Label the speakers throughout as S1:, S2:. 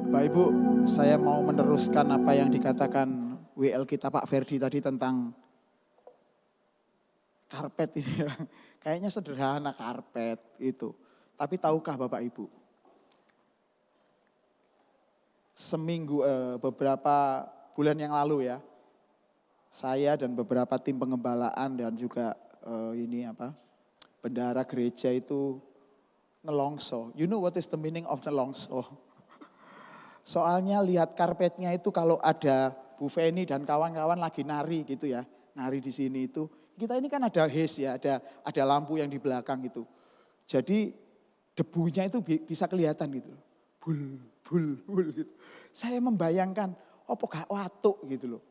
S1: Bapak Ibu, saya mau meneruskan apa yang dikatakan WL kita Pak Ferdi tadi tentang karpet ini. Kayaknya sederhana karpet itu. Tapi tahukah Bapak Ibu, beberapa bulan yang lalu ya, saya dan beberapa tim pengembalaan dan juga bendahara gereja itu nelongso. You know what is the meaning of nelongso? Soalnya lihat karpetnya itu kalau ada Bu Feni dan kawan-kawan lagi nari gitu ya, nari di sini itu. Kita ini kan ada haze ya, ada lampu yang di belakang itu. Jadi debunya itu bisa kelihatan gitu. Bul gitu. Saya membayangkan, opo gak watuk gitu loh.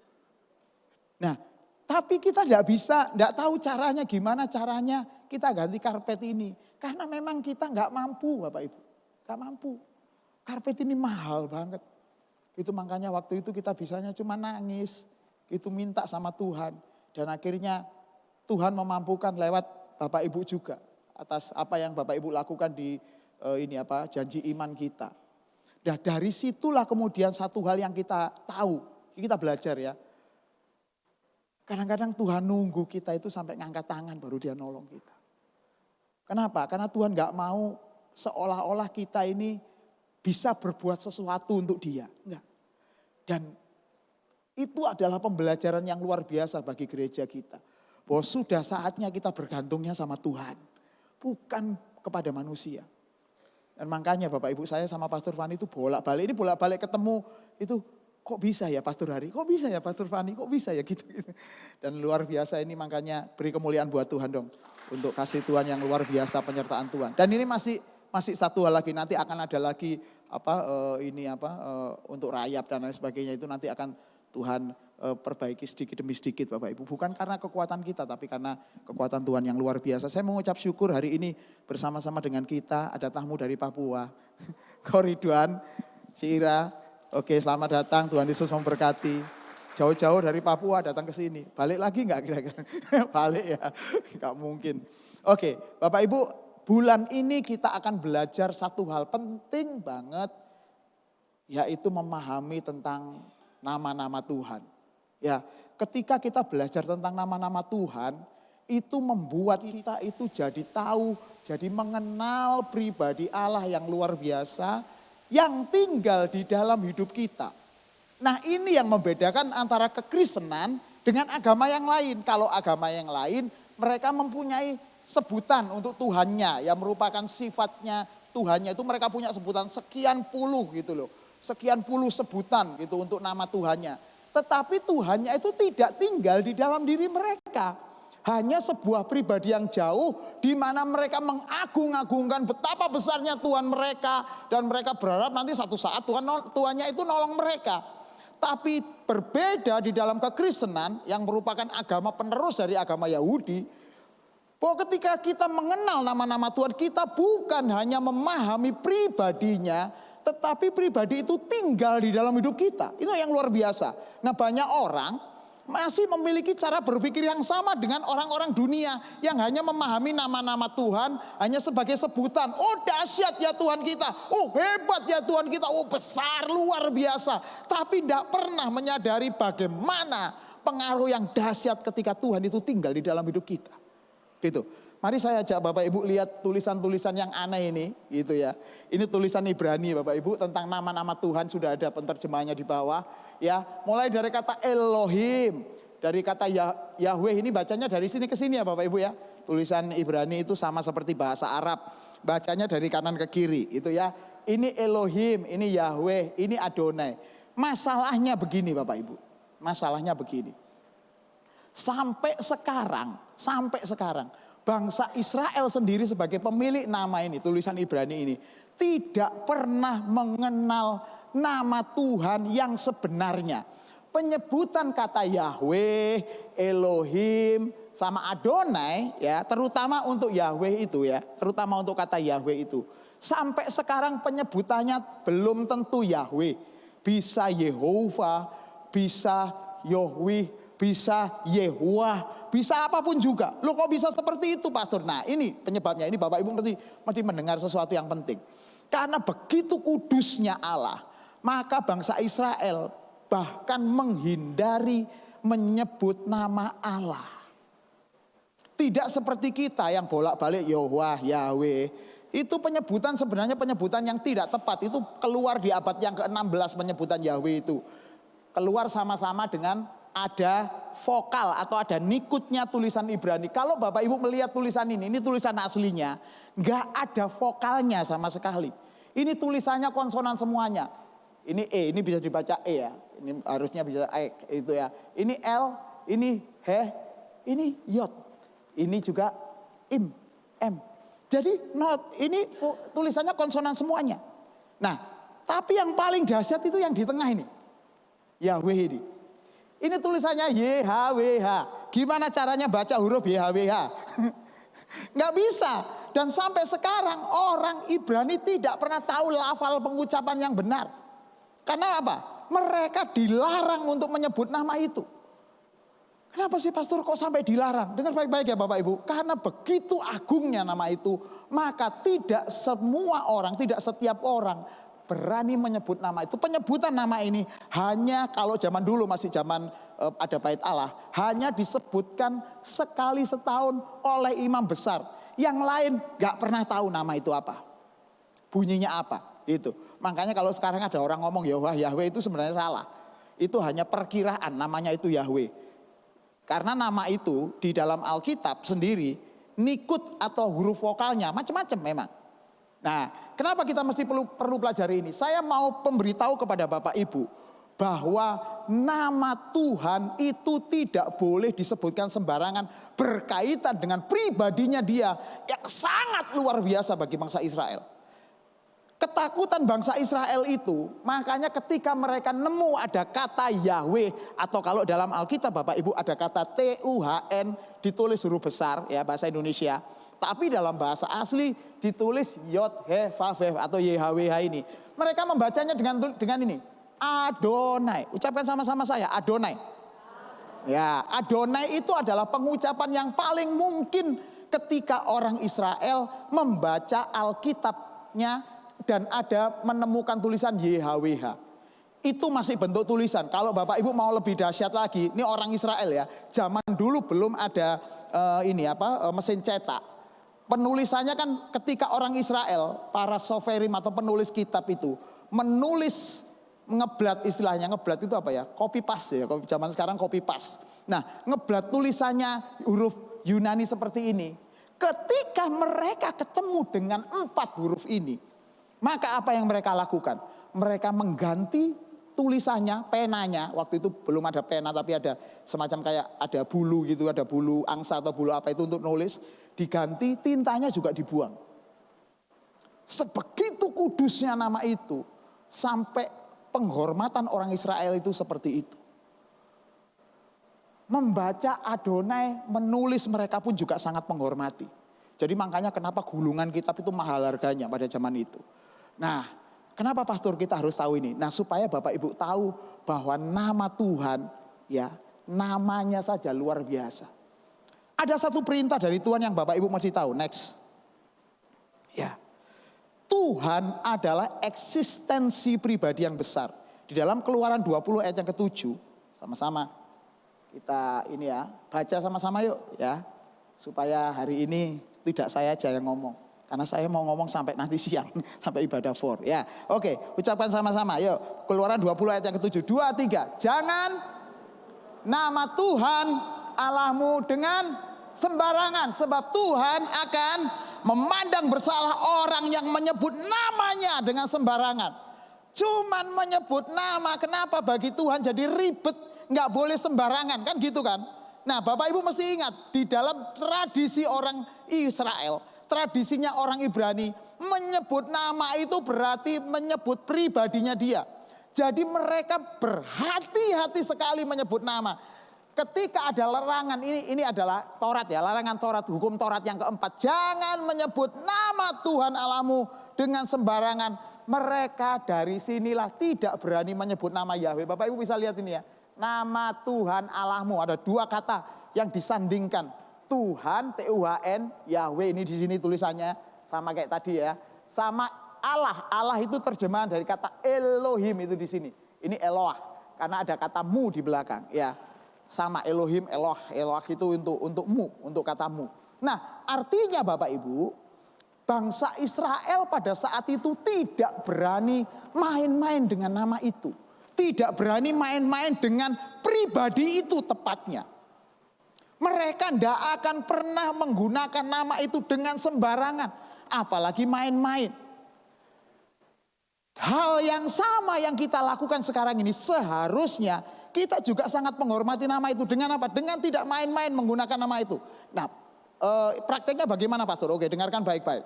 S1: Nah, tapi kita tidak tahu caranya, gimana caranya kita ganti karpet ini. Karena memang kita gak mampu Bapak Ibu, gak mampu. Karpet ini mahal banget. Itu makanya waktu itu kita bisanya cuma nangis, itu minta sama Tuhan. Dan akhirnya Tuhan memampukan lewat Bapak Ibu juga. Atas apa yang Bapak Ibu lakukan di janji iman kita. Nah dari situlah kemudian satu hal yang kita tahu, kita belajar ya. Kadang-kadang Tuhan nunggu kita itu sampai ngangkat tangan baru dia nolong kita. Kenapa? Karena Tuhan gak mau seolah-olah kita ini bisa berbuat sesuatu untuk dia. Enggak. Dan itu adalah pembelajaran yang luar biasa bagi gereja kita. Bahwa sudah saatnya kita bergantungnya sama Tuhan. Bukan kepada manusia. Dan makanya Bapak Ibu saya sama Pastor Fani itu bolak-balik ketemu itu kok bisa ya Pastor Hari, kok bisa ya Pastor Fani, kok bisa ya gitu. Dan luar biasa ini makanya beri kemuliaan buat Tuhan dong. Untuk kasih Tuhan yang luar biasa penyertaan Tuhan. Dan ini masih satu hal lagi, nanti akan ada lagi untuk rayap dan lain sebagainya itu nanti akan Tuhan perbaiki sedikit demi sedikit Bapak Ibu. Bukan karena kekuatan kita tapi karena kekuatan Tuhan yang luar biasa. Saya mengucap syukur hari ini bersama-sama dengan kita ada tamu dari Papua. Koridwan, Cira. Oke, selamat datang, Tuhan Yesus memberkati. Jauh-jauh dari Papua datang ke sini. Balik lagi enggak kira-kira? Balik ya, enggak mungkin. Oke, Bapak Ibu, bulan ini kita akan belajar satu hal penting banget, yaitu memahami tentang nama-nama Tuhan. Ya, ketika kita belajar tentang nama-nama Tuhan, itu membuat kita itu jadi tahu, jadi mengenal pribadi Allah yang luar biasa, yang tinggal di dalam hidup kita. Nah ini yang membedakan antara kekristenan dengan agama yang lain. Kalau agama yang lain mereka mempunyai sebutan untuk Tuhannya yang merupakan sifatnya Tuhannya itu mereka punya sebutan sekian puluh gitu loh. Sekian puluh sebutan gitu untuk nama Tuhannya. Tetapi Tuhannya itu tidak tinggal di dalam diri mereka. Hanya sebuah pribadi yang jauh di mana mereka mengagung-agungkan betapa besarnya Tuhan mereka. Dan mereka berharap nanti satu saat Tuhannya itu nolong mereka. Tapi berbeda di dalam kekristenan yang merupakan agama penerus dari agama Yahudi. Bahwa ketika kita mengenal nama-nama Tuhan, kita bukan hanya memahami pribadinya, tetapi pribadi itu tinggal di dalam hidup kita. Itu yang luar biasa. Nah banyak orang masih memiliki cara berpikir yang sama dengan orang-orang dunia yang hanya memahami nama-nama Tuhan hanya sebagai sebutan. Oh dahsyat ya Tuhan kita, oh hebat ya Tuhan kita, oh besar luar biasa. Tapi tidak pernah menyadari bagaimana pengaruh yang dahsyat ketika Tuhan itu tinggal di dalam hidup kita. Gitu. Mari saya ajak Bapak Ibu lihat tulisan-tulisan yang aneh ini gitu ya. Ini tulisan Ibrani Bapak Ibu tentang nama-nama Tuhan, sudah ada penerjemahnya di bawah. Ya, mulai dari kata Elohim, dari kata Yahweh, ini bacanya dari sini ke sini ya Bapak Ibu ya. Tulisan Ibrani itu sama seperti bahasa Arab, bacanya dari kanan ke kiri itu ya. Ini Elohim, ini Yahweh, ini Adonai. Masalahnya begini Bapak Ibu, masalahnya begini. Sampai sekarang bangsa Israel sendiri sebagai pemilik nama ini, tulisan Ibrani ini, tidak pernah mengenal nama Tuhan yang sebenarnya. Penyebutan kata Yahweh, Elohim, sama Adonai ya, terutama untuk Yahweh itu ya, terutama untuk kata Yahweh itu. Sampai sekarang penyebutannya belum tentu Yahweh. Bisa Yehova, bisa Yahweh, bisa Yehuwah, bisa apapun juga. Loh kok bisa seperti itu Pastor? Nah ini penyebabnya, ini Bapak Ibu mesti mendengar sesuatu yang penting. Karena begitu kudusnya Allah, Maka bangsa Israel bahkan menghindari menyebut nama Allah. Tidak seperti kita yang bolak-balik Yahweh, Yahweh. Itu penyebutan sebenarnya penyebutan yang tidak tepat. Itu keluar di abad yang ke-16 penyebutan Yahweh itu. Keluar sama-sama dengan ada vokal atau ada nikutnya tulisan Ibrani. Kalau Bapak Ibu melihat tulisan ini tulisan aslinya. Nggak ada vokalnya sama sekali. Ini tulisannya konsonan semuanya. Ini E, ini bisa dibaca E ya. Ini harusnya bisa E itu ya. Ini L, ini H, ini Yod. Ini juga im, M. Jadi ini tulisannya konsonan semuanya. Nah, tapi yang paling dahsyat itu yang di tengah ini. Yahweh ini. Ini tulisannya YHWH. Gimana caranya baca huruf YHWH? Nggak bisa. Dan sampai sekarang orang Ibrani tidak pernah tahu lafal pengucapan yang benar. Karena apa? Mereka dilarang untuk menyebut nama itu. Kenapa sih pastor kok sampai dilarang? Dengar baik-baik ya Bapak Ibu. Karena begitu agungnya nama itu, maka tidak semua orang, tidak setiap orang berani menyebut nama itu. Penyebutan nama ini hanya kalau zaman dulu masih zaman ada bait Allah, hanya disebutkan sekali setahun oleh imam besar. Yang lain gak pernah tahu nama itu apa, bunyinya apa. Itu. Makanya kalau sekarang ada orang ngomong Yahweh itu sebenarnya salah. Itu hanya perkiraan, namanya itu Yahweh. Karena nama itu di dalam Alkitab sendiri nikut atau huruf vokalnya macam-macam memang. Nah, kenapa kita mesti perlu pelajari ini? Saya mau memberitahu kepada Bapak Ibu bahwa nama Tuhan itu tidak boleh disebutkan sembarangan, berkaitan dengan pribadinya Dia yang sangat luar biasa bagi bangsa Israel. Ketakutan bangsa Israel itu, makanya ketika mereka nemu ada kata Yahweh, atau kalau dalam Alkitab Bapak Ibu ada kata Tuhan ditulis huruf besar ya bahasa Indonesia, tapi dalam bahasa asli ditulis Yod He Vav He atau YHWH ini. Mereka membacanya dengan ini, Adonai. Ucapkan sama-sama saya, Adonai. Ya, Adonai itu adalah pengucapan yang paling mungkin ketika orang Israel membaca Alkitabnya dan ada menemukan tulisan YHWH. Itu masih bentuk tulisan. Kalau Bapak Ibu mau lebih dahsyat lagi, ini orang Israel ya. Zaman dulu belum ada mesin cetak. Penulisannya kan ketika orang Israel, para soferim atau penulis kitab itu menulis ngeblat, istilahnya ngeblat itu apa ya? Copy paste ya. Zaman sekarang copy paste. Nah, ngeblat tulisannya huruf Yunani seperti ini. Ketika mereka ketemu dengan 4 huruf ini, maka apa yang mereka lakukan? Mereka mengganti tulisannya, penanya. Waktu itu belum ada pena tapi ada semacam kayak ada bulu gitu, ada bulu angsa atau bulu apa itu untuk nulis. Diganti, tintanya juga dibuang. Sebegitu kudusnya nama itu, sampai penghormatan orang Israel itu seperti itu. Membaca Adonai, menulis mereka pun juga sangat menghormati. Jadi makanya kenapa gulungan kitab itu mahal harganya pada zaman itu. Nah, kenapa pastor kita harus tahu ini? Nah, supaya Bapak Ibu tahu bahwa nama Tuhan ya, namanya saja luar biasa. Ada satu perintah dari Tuhan yang Bapak Ibu mesti tahu. Next. Ya. Tuhan adalah eksistensi pribadi yang besar. Di dalam Keluaran 20 ayat yang ke-7, sama-sama kita ini ya, baca sama-sama yuk ya. Supaya hari ini tidak saya aja yang ngomong. Karena saya mau ngomong sampai nanti siang, sampai ibadah 4. Ya, oke, ucapkan sama-sama. Yuk, Keluaran 20 ayat yang ke-7. 2, 3. Jangan nama Tuhan Allahmu dengan sembarangan. Sebab Tuhan akan memandang bersalah orang yang menyebut namanya dengan sembarangan. Cuman menyebut nama, kenapa bagi Tuhan jadi ribet? Nggak boleh sembarangan, kan gitu kan? Nah, Bapak Ibu mesti ingat, di dalam tradisi orang Israel, tradisinya orang Ibrani, menyebut nama itu berarti menyebut pribadinya dia. Jadi mereka berhati-hati sekali menyebut nama. Ketika ada larangan, ini adalah Taurat ya, larangan Taurat, hukum Taurat yang keempat. Jangan menyebut nama Tuhan Allahmu dengan sembarangan. Mereka dari sinilah tidak berani menyebut nama Yahweh. Bapak Ibu bisa lihat ini ya. Nama Tuhan Allahmu, ada 2 kata yang disandingkan. Tuhan, Tuhan, Yahweh, ini di sini tulisannya sama kayak tadi ya. Sama Allah itu terjemahan dari kata Elohim itu di sini. Ini Eloah karena ada kata mu di belakang, ya. Sama Elohim, Eloah itu untuk mu, untuk kata mu. Nah, artinya Bapak Ibu, bangsa Israel pada saat itu tidak berani main-main dengan nama itu. Tidak berani main-main dengan pribadi itu tepatnya. Mereka tidak akan pernah menggunakan nama itu dengan sembarangan. Apalagi main-main. Hal yang sama yang kita lakukan sekarang ini seharusnya kita juga sangat menghormati nama itu. Dengan apa? Dengan tidak main-main menggunakan nama itu. Nah, prakteknya bagaimana Pastor? Oke, dengarkan baik-baik.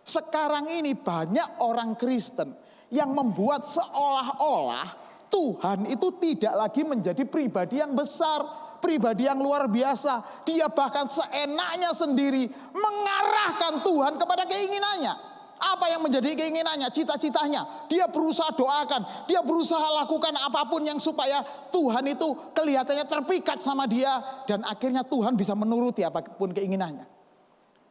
S1: Sekarang ini banyak orang Kristen yang membuat seolah-olah Tuhan itu tidak lagi menjadi pribadi yang besar, pribadi yang luar biasa. Dia bahkan seenaknya sendiri mengarahkan Tuhan kepada keinginannya. Apa yang menjadi keinginannya, cita-citanya. Dia berusaha doakan, dia berusaha lakukan apapun yang supaya Tuhan itu kelihatannya terpikat sama dia. Dan akhirnya Tuhan bisa menuruti apapun keinginannya.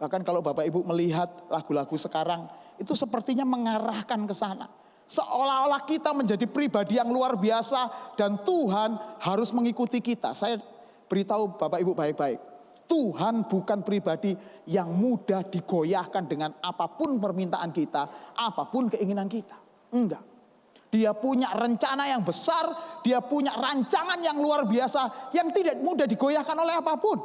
S1: Bahkan kalau Bapak Ibu melihat lagu-lagu sekarang, itu sepertinya mengarahkan ke sana. Seolah-olah kita menjadi pribadi yang luar biasa dan Tuhan harus mengikuti kita. Saya beritahu Bapak Ibu baik-baik. Tuhan bukan pribadi yang mudah digoyahkan dengan apapun permintaan kita, apapun keinginan kita. Enggak. Dia punya rencana yang besar, dia punya rancangan yang luar biasa yang tidak mudah digoyahkan oleh apapun.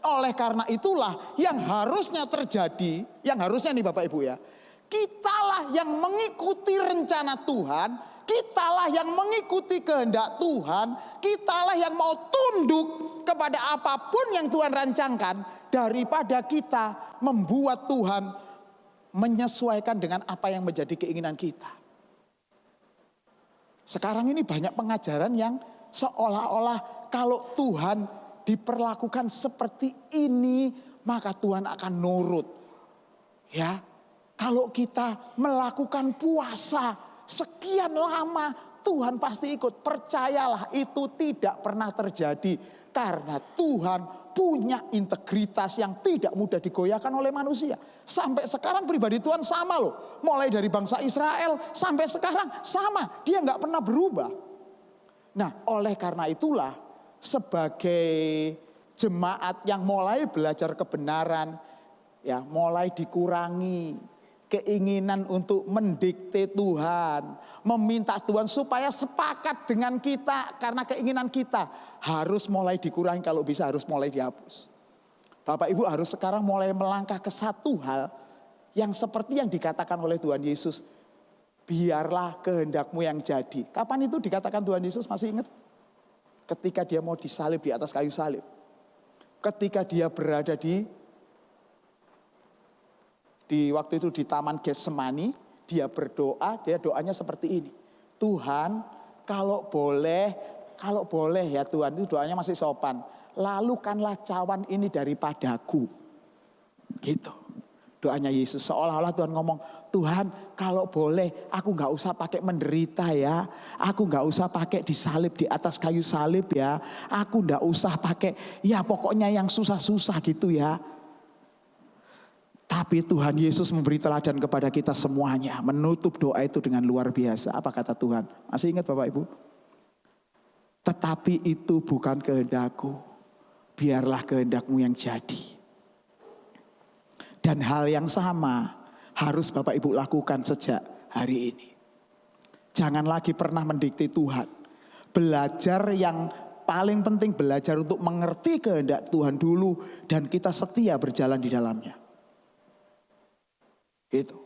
S1: Oleh karena itulah yang harusnya terjadi, yang harusnya nih Bapak Ibu ya, kitalah yang mengikuti rencana Tuhan, kitalah yang mengikuti kehendak Tuhan, kitalah yang mau tunduk kepada apapun yang Tuhan rancangkan daripada kita membuat Tuhan menyesuaikan dengan apa yang menjadi keinginan kita. Sekarang ini banyak pengajaran yang seolah-olah kalau Tuhan diperlakukan seperti ini maka Tuhan akan nurut. Ya. Kalau kita melakukan puasa sekian lama, Tuhan pasti ikut. Percayalah itu tidak pernah terjadi. Karena Tuhan punya integritas yang tidak mudah digoyahkan oleh manusia. Sampai sekarang pribadi Tuhan sama loh. Mulai dari bangsa Israel sampai sekarang sama. Dia nggak pernah berubah. Nah, oleh karena itulah sebagai jemaat yang mulai belajar kebenaran, ya mulai dikurangi keinginan untuk mendikte Tuhan, meminta Tuhan supaya sepakat dengan kita karena keinginan kita harus mulai dikurangi, kalau bisa harus mulai dihapus. Bapak Ibu harus sekarang mulai melangkah ke satu hal yang seperti yang dikatakan oleh Tuhan Yesus, biarlah kehendakmu yang jadi. Kapan itu dikatakan Tuhan Yesus, masih ingat? Ketika dia mau disalib di atas kayu salib. Ketika dia berada di waktu itu di Taman Getsemani, dia berdoa, dia doanya seperti ini. Tuhan, kalau boleh ya Tuhan, itu doanya masih sopan. Lalukanlah cawan ini daripadaku. Gitu. Doanya Yesus, seolah-olah Tuhan ngomong, Tuhan kalau boleh aku gak usah pakai menderita ya. Aku gak usah pakai disalib di atas kayu salib ya. Aku gak usah pakai, ya pokoknya yang susah-susah gitu ya. Tapi Tuhan Yesus memberi teladan kepada kita semuanya. Menutup doa itu dengan luar biasa. Apa kata Tuhan? Masih ingat Bapak Ibu? Tetapi itu bukan kehendakku. Biarlah kehendakmu yang jadi. Dan hal yang sama harus Bapak Ibu lakukan sejak hari ini. Jangan lagi pernah mendikte Tuhan. Belajar yang paling penting, belajar untuk mengerti kehendak Tuhan dulu. Dan kita setia berjalan di dalamnya. Itu.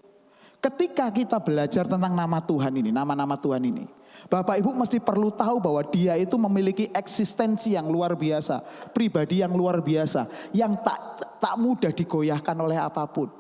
S1: Ketika kita belajar tentang nama Tuhan ini, nama-nama Tuhan ini, Bapak Ibu mesti perlu tahu bahwa dia itu memiliki eksistensi yang luar biasa, pribadi yang luar biasa, yang tak mudah digoyahkan oleh apapun.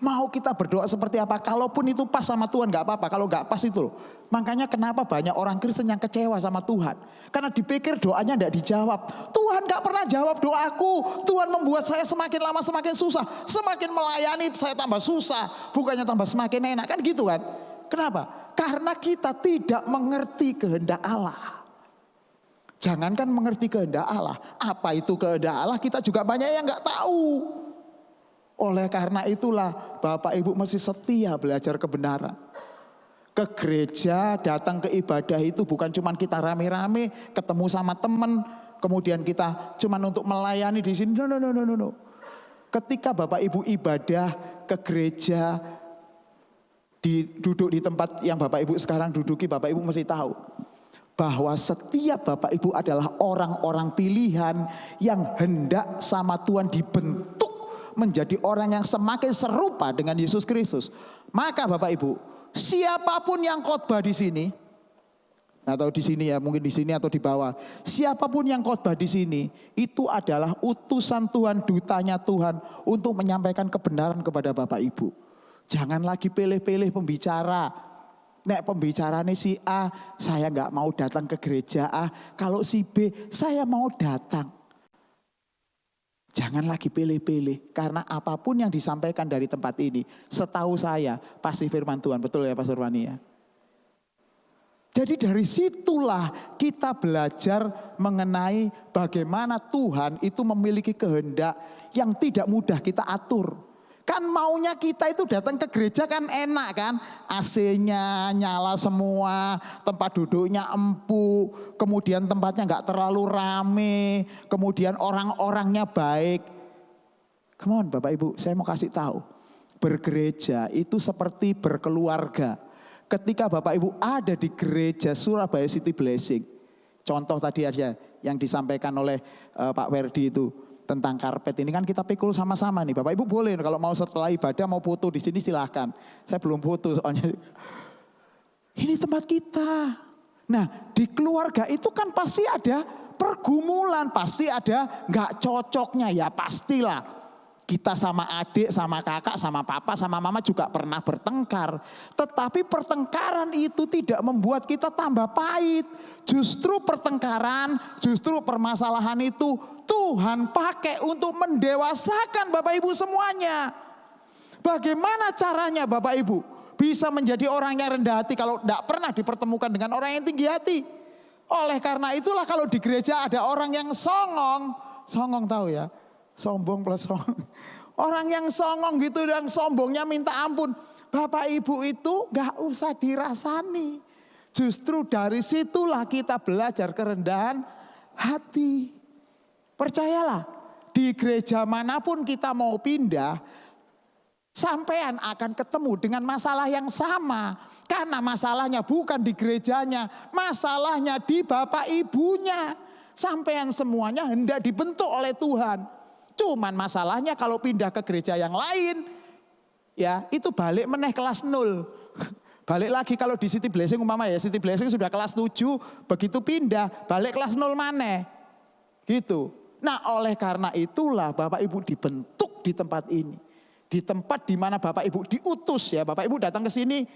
S1: Mau kita berdoa seperti apa, kalaupun itu pas sama Tuhan gak apa-apa, kalau gak pas itu loh. Makanya kenapa banyak orang Kristen yang kecewa sama Tuhan. Karena dipikir doanya gak dijawab. Tuhan gak pernah jawab doaku. Tuhan membuat saya semakin lama semakin susah. Semakin melayani saya tambah susah. Bukannya tambah semakin enak, kan gitu kan. Kenapa? Karena kita tidak mengerti kehendak Allah. Jangankan mengerti kehendak Allah. Apa itu kehendak Allah, kita juga banyak yang gak tahu. Oleh karena itulah Bapak Ibu mesti setia belajar kebenaran. Ke gereja, datang ke ibadah itu bukan cuma kita rame-rame ketemu sama teman, kemudian kita cuma untuk melayani di sini. No. Ketika Bapak Ibu ibadah ke gereja, duduk di tempat yang Bapak Ibu sekarang duduki, Bapak Ibu mesti tahu bahwa setiap Bapak Ibu adalah orang-orang pilihan yang hendak sama Tuhan dibentuk menjadi orang yang semakin serupa dengan Yesus Kristus. Maka Bapak Ibu, siapapun yang khotbah di sini, atau di sini ya, mungkin di sini atau di bawah, siapapun yang khotbah di sini, itu adalah utusan Tuhan, dutanya Tuhan untuk menyampaikan kebenaran kepada Bapak Ibu. Jangan lagi pilih-pilih pembicara. Nek pembicaranya si A, saya nggak mau datang ke gereja A. Kalau si B, saya mau datang. Jangan lagi pilih-pilih, karena apapun yang disampaikan dari tempat ini, setahu saya pasti firman Tuhan. Betul ya Pastor Wani ya? Jadi dari situlah kita belajar mengenai bagaimana Tuhan itu memiliki kehendak yang tidak mudah kita atur. Kan maunya kita itu datang ke gereja kan enak kan, AC-nya nyala semua, tempat duduknya empuk, kemudian tempatnya gak terlalu rame, kemudian orang-orangnya baik. Come on Bapak Ibu, saya mau kasih tahu, bergereja itu seperti berkeluarga. Ketika Bapak Ibu ada di gereja Surabaya City Blessing, contoh tadi aja yang disampaikan oleh Pak Werdi itu, tentang karpet ini kan kita pikul sama-sama nih. Bapak Ibu boleh kalau mau setelah ibadah mau foto di sini silahkan. Saya belum foto soalnya. Ini tempat kita. Nah di keluarga itu kan pasti ada pergumulan, pasti ada nggak cocoknya ya pastilah. Kita sama adik, sama kakak, sama papa, sama mama juga pernah bertengkar. Tetapi pertengkaran itu tidak membuat kita tambah pahit. Justru pertengkaran, justru permasalahan itu Tuhan pakai untuk mendewasakan Bapak Ibu semuanya. Bagaimana caranya Bapak Ibu bisa menjadi orang yang rendah hati kalau tidak pernah dipertemukan dengan orang yang tinggi hati? Oleh karena itulah kalau di gereja ada orang yang songong tahu ya? Sombong plus songong. Orang yang songong gitu dan sombongnya minta ampun. Bapak Ibu itu gak usah dirasani. Justru dari situlah kita belajar kerendahan hati. Percayalah, di gereja manapun kita mau pindah, sampean akan ketemu dengan masalah yang sama. Karena masalahnya bukan di gerejanya, masalahnya di Bapak Ibunya. Sampean semuanya hendak dibentuk oleh Tuhan. Cuman masalahnya kalau pindah ke gereja yang lain, ya itu balik meneh kelas 0. Balik lagi kalau di City Blessing umpama ya, City Blessing sudah kelas 7, begitu pindah balik kelas 0 maneh. Gitu. Nah oleh karena itulah Bapak Ibu dibentuk di tempat ini. Di tempat di mana Bapak Ibu diutus ya. Bapak Ibu datang ke sini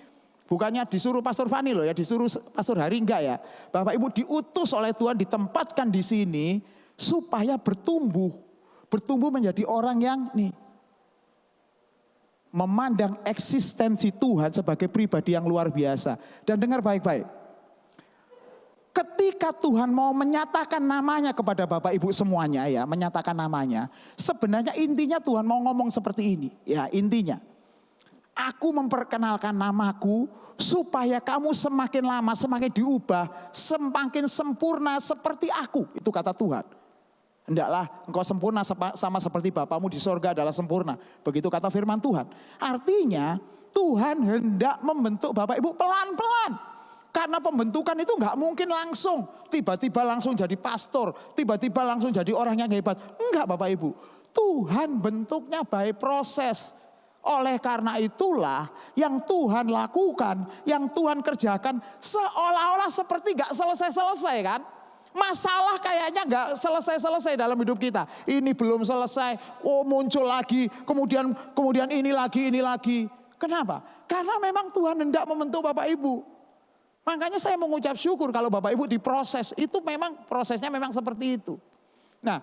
S1: bukannya disuruh Pastor Fani loh ya, disuruh Pastor Hari enggak ya. Bapak Ibu diutus oleh Tuhan, ditempatkan di sini supaya bertumbuh menjadi orang yang memandang eksistensi Tuhan sebagai pribadi yang luar biasa. Dan dengar baik-baik. Ketika Tuhan mau menyatakan namanya kepada Bapak Ibu semuanya ya, menyatakan namanya, sebenarnya intinya Tuhan mau ngomong seperti ini. Ya, intinya. Aku memperkenalkan namaku supaya kamu semakin lama semakin diubah, semakin sempurna seperti aku. Itu kata Tuhan. Hendaklah engkau sempurna sama seperti Bapamu di sorga adalah sempurna. Begitu kata firman Tuhan. Artinya Tuhan hendak membentuk Bapak Ibu pelan-pelan. Karena pembentukan itu nggak mungkin langsung. Tiba-tiba langsung jadi pastor. Tiba-tiba langsung jadi orang yang hebat. Enggak Bapak Ibu. Tuhan bentuknya by proses. Oleh karena itulah yang Tuhan lakukan, yang Tuhan kerjakan seolah-olah seperti nggak selesai-selesai kan. Masalah kayaknya gak selesai-selesai dalam hidup kita. Ini belum selesai, muncul lagi, kemudian ini lagi. Kenapa? Karena memang Tuhan hendak membentuk Bapak Ibu. Makanya saya mengucap syukur kalau Bapak Ibu diproses, itu memang prosesnya memang seperti itu. Nah,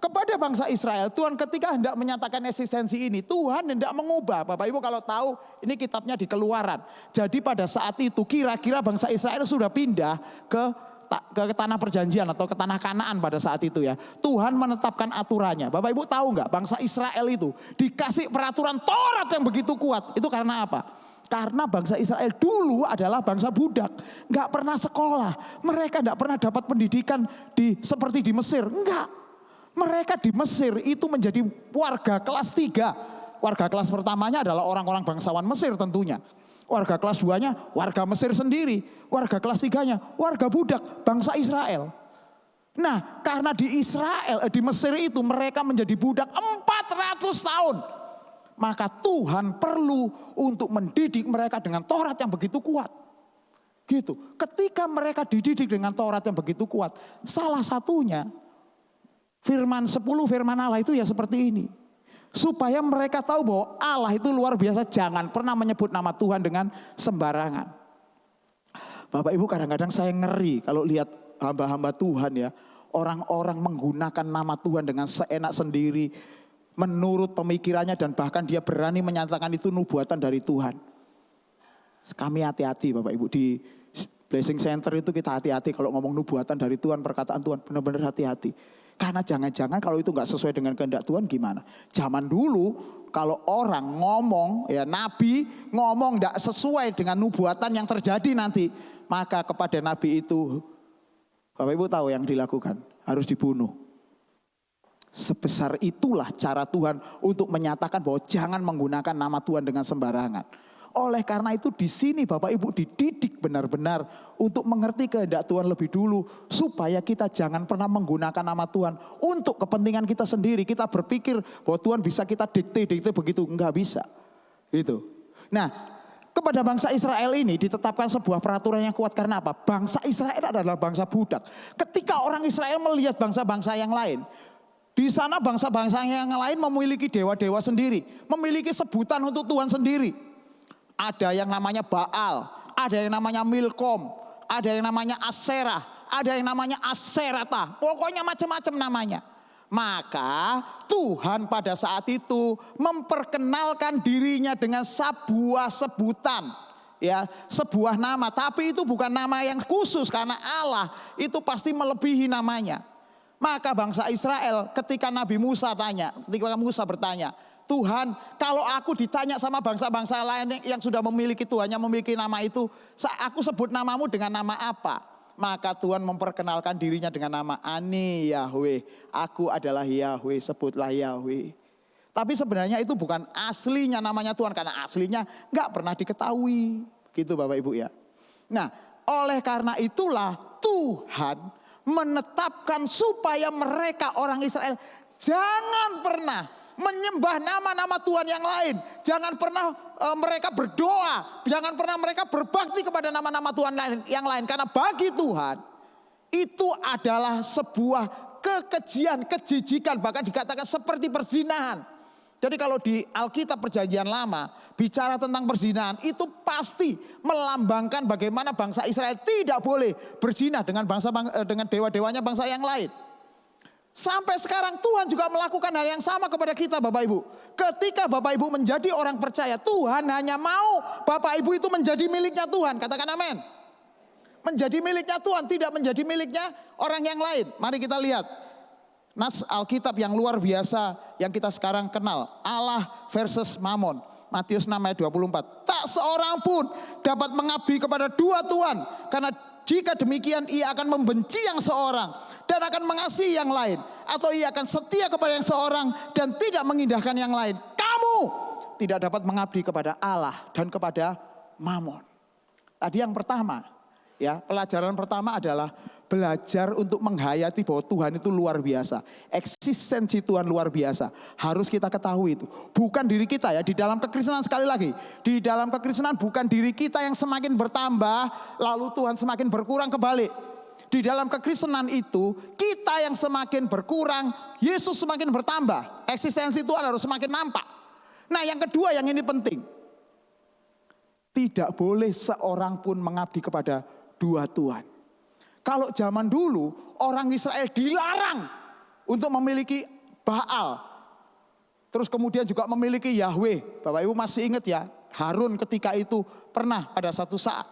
S1: kepada bangsa Israel, Tuhan ketika hendak menyatakan eksistensi ini, Tuhan hendak mengubah. Bapak Ibu kalau tahu, ini kitabnya di Keluaran. Jadi pada saat itu kira-kira bangsa Israel sudah pindah ke ke tanah perjanjian atau ke tanah Kanaan pada saat itu ya, Tuhan menetapkan aturannya. Bapak Ibu tahu nggak, bangsa Israel itu dikasih peraturan Taurat yang begitu kuat. Itu karena apa? Karena bangsa Israel dulu adalah bangsa budak, nggak pernah sekolah, mereka nggak pernah dapat pendidikan seperti di Mesir, enggak. Mereka di Mesir itu menjadi warga kelas 3. Warga kelas pertamanya adalah orang-orang bangsawan Mesir tentunya. Warga kelas 2-nya warga Mesir sendiri. Warga kelas 3-nya warga budak bangsa Israel. Nah, karena di Mesir itu mereka menjadi budak 400 tahun. Maka Tuhan perlu untuk mendidik mereka dengan Taurat yang begitu kuat. Gitu. Ketika mereka dididik dengan Taurat yang begitu kuat, salah satunya firman 10 firman Allah itu ya seperti ini. Supaya mereka tahu bahwa Allah itu luar biasa, jangan pernah menyebut nama Tuhan dengan sembarangan. Bapak Ibu, kadang-kadang saya ngeri kalau lihat hamba-hamba Tuhan ya. Orang-orang menggunakan nama Tuhan dengan seenak sendiri, menurut pemikirannya, dan bahkan dia berani menyatakan itu nubuatan dari Tuhan. Kami hati-hati Bapak Ibu, di Blessing Center itu kita hati-hati kalau ngomong nubuatan dari Tuhan, perkataan Tuhan, benar-benar hati-hati. Karena jangan-jangan kalau itu nggak sesuai dengan kehendak Tuhan gimana? Zaman dulu kalau orang ngomong, ya nabi ngomong nggak sesuai dengan nubuatan yang terjadi nanti, maka kepada nabi itu, Bapak Ibu tahu yang dilakukan, harus dibunuh. Sebesar itulah cara Tuhan untuk menyatakan bahwa jangan menggunakan nama Tuhan dengan sembarangan. Oleh karena itu di sini Bapak Ibu dididik benar-benar untuk mengerti kehendak Tuhan lebih dulu. Supaya kita jangan pernah menggunakan nama Tuhan untuk kepentingan kita sendiri. Kita berpikir bahwa Tuhan bisa kita dikte begitu. Enggak bisa. Gitu. Nah, kepada bangsa Israel ini ditetapkan sebuah peraturan yang kuat karena apa? Bangsa Israel adalah bangsa budak. Ketika orang Israel melihat bangsa-bangsa yang lain, di sana bangsa-bangsa yang lain memiliki dewa-dewa sendiri. Memiliki sebutan untuk Tuhan sendiri. Ada yang namanya Baal, ada yang namanya Milkom, ada yang namanya Aserah, ada yang namanya Aserata. Pokoknya macam-macam namanya. Maka Tuhan pada saat itu memperkenalkan dirinya dengan sebuah sebutan. Ya, sebuah nama, tapi itu bukan nama yang khusus karena Allah itu pasti melebihi namanya. Maka bangsa Israel ketika Nabi Musa bertanya, Tuhan, kalau aku ditanya sama bangsa-bangsa lain yang sudah memiliki Tuhannya memiliki nama itu, aku sebut namamu dengan nama apa? Maka Tuhan memperkenalkan dirinya dengan nama Ani Yahweh. Aku adalah Yahweh, sebutlah Yahweh. Tapi sebenarnya itu bukan aslinya namanya Tuhan, karena aslinya nggak pernah diketahui. Gitu Bapak Ibu ya. Nah, oleh karena itulah Tuhan menetapkan supaya mereka orang Israel jangan pernah menyembah nama-nama Tuhan yang lain. Jangan pernah mereka berdoa. Jangan pernah mereka berbakti kepada nama-nama Tuhan yang lain. Karena bagi Tuhan itu adalah sebuah kekejian, kejijikan. Bahkan dikatakan seperti perzinahan. Jadi kalau di Alkitab Perjanjian Lama bicara tentang perzinahan itu pasti melambangkan bagaimana bangsa Israel tidak boleh berzina dengan dewa-dewanya bangsa yang lain. Sampai sekarang Tuhan juga melakukan hal yang sama kepada kita Bapak Ibu. Ketika Bapak Ibu menjadi orang percaya, Tuhan hanya mau Bapak Ibu itu menjadi miliknya Tuhan. Katakan amin. Menjadi miliknya Tuhan, tidak menjadi miliknya orang yang lain. Mari kita lihat nas Alkitab yang luar biasa yang kita sekarang kenal. Allah versus Mamon. Matius 6 ayat 24. Tak seorang pun dapat mengabdi kepada dua Tuhan. Karena jika demikian ia akan membenci yang seorang dan akan mengasihi yang lain. Atau ia akan setia kepada yang seorang dan tidak mengindahkan yang lain. Kamu tidak dapat mengabdi kepada Allah dan kepada Mamon. Tadi yang pertama, ya, pelajaran pertama adalah belajar untuk menghayati bahwa Tuhan itu luar biasa. Eksistensi Tuhan luar biasa. Harus kita ketahui itu. Bukan diri kita ya. Di dalam kekristenan sekali lagi. Di dalam kekristenan bukan diri kita yang semakin bertambah. Lalu Tuhan semakin berkurang, kebalik. Di dalam kekristenan itu kita yang semakin berkurang. Yesus semakin bertambah. Eksistensi Tuhan harus semakin nampak. Nah yang kedua yang ini penting. Tidak boleh seorang pun mengabdi kepada dua Tuhan. Kalau zaman dulu orang Israel dilarang untuk memiliki Baal. Terus kemudian juga memiliki Yahweh. Bapak Ibu masih ingat ya, Harun ketika itu pernah pada satu saat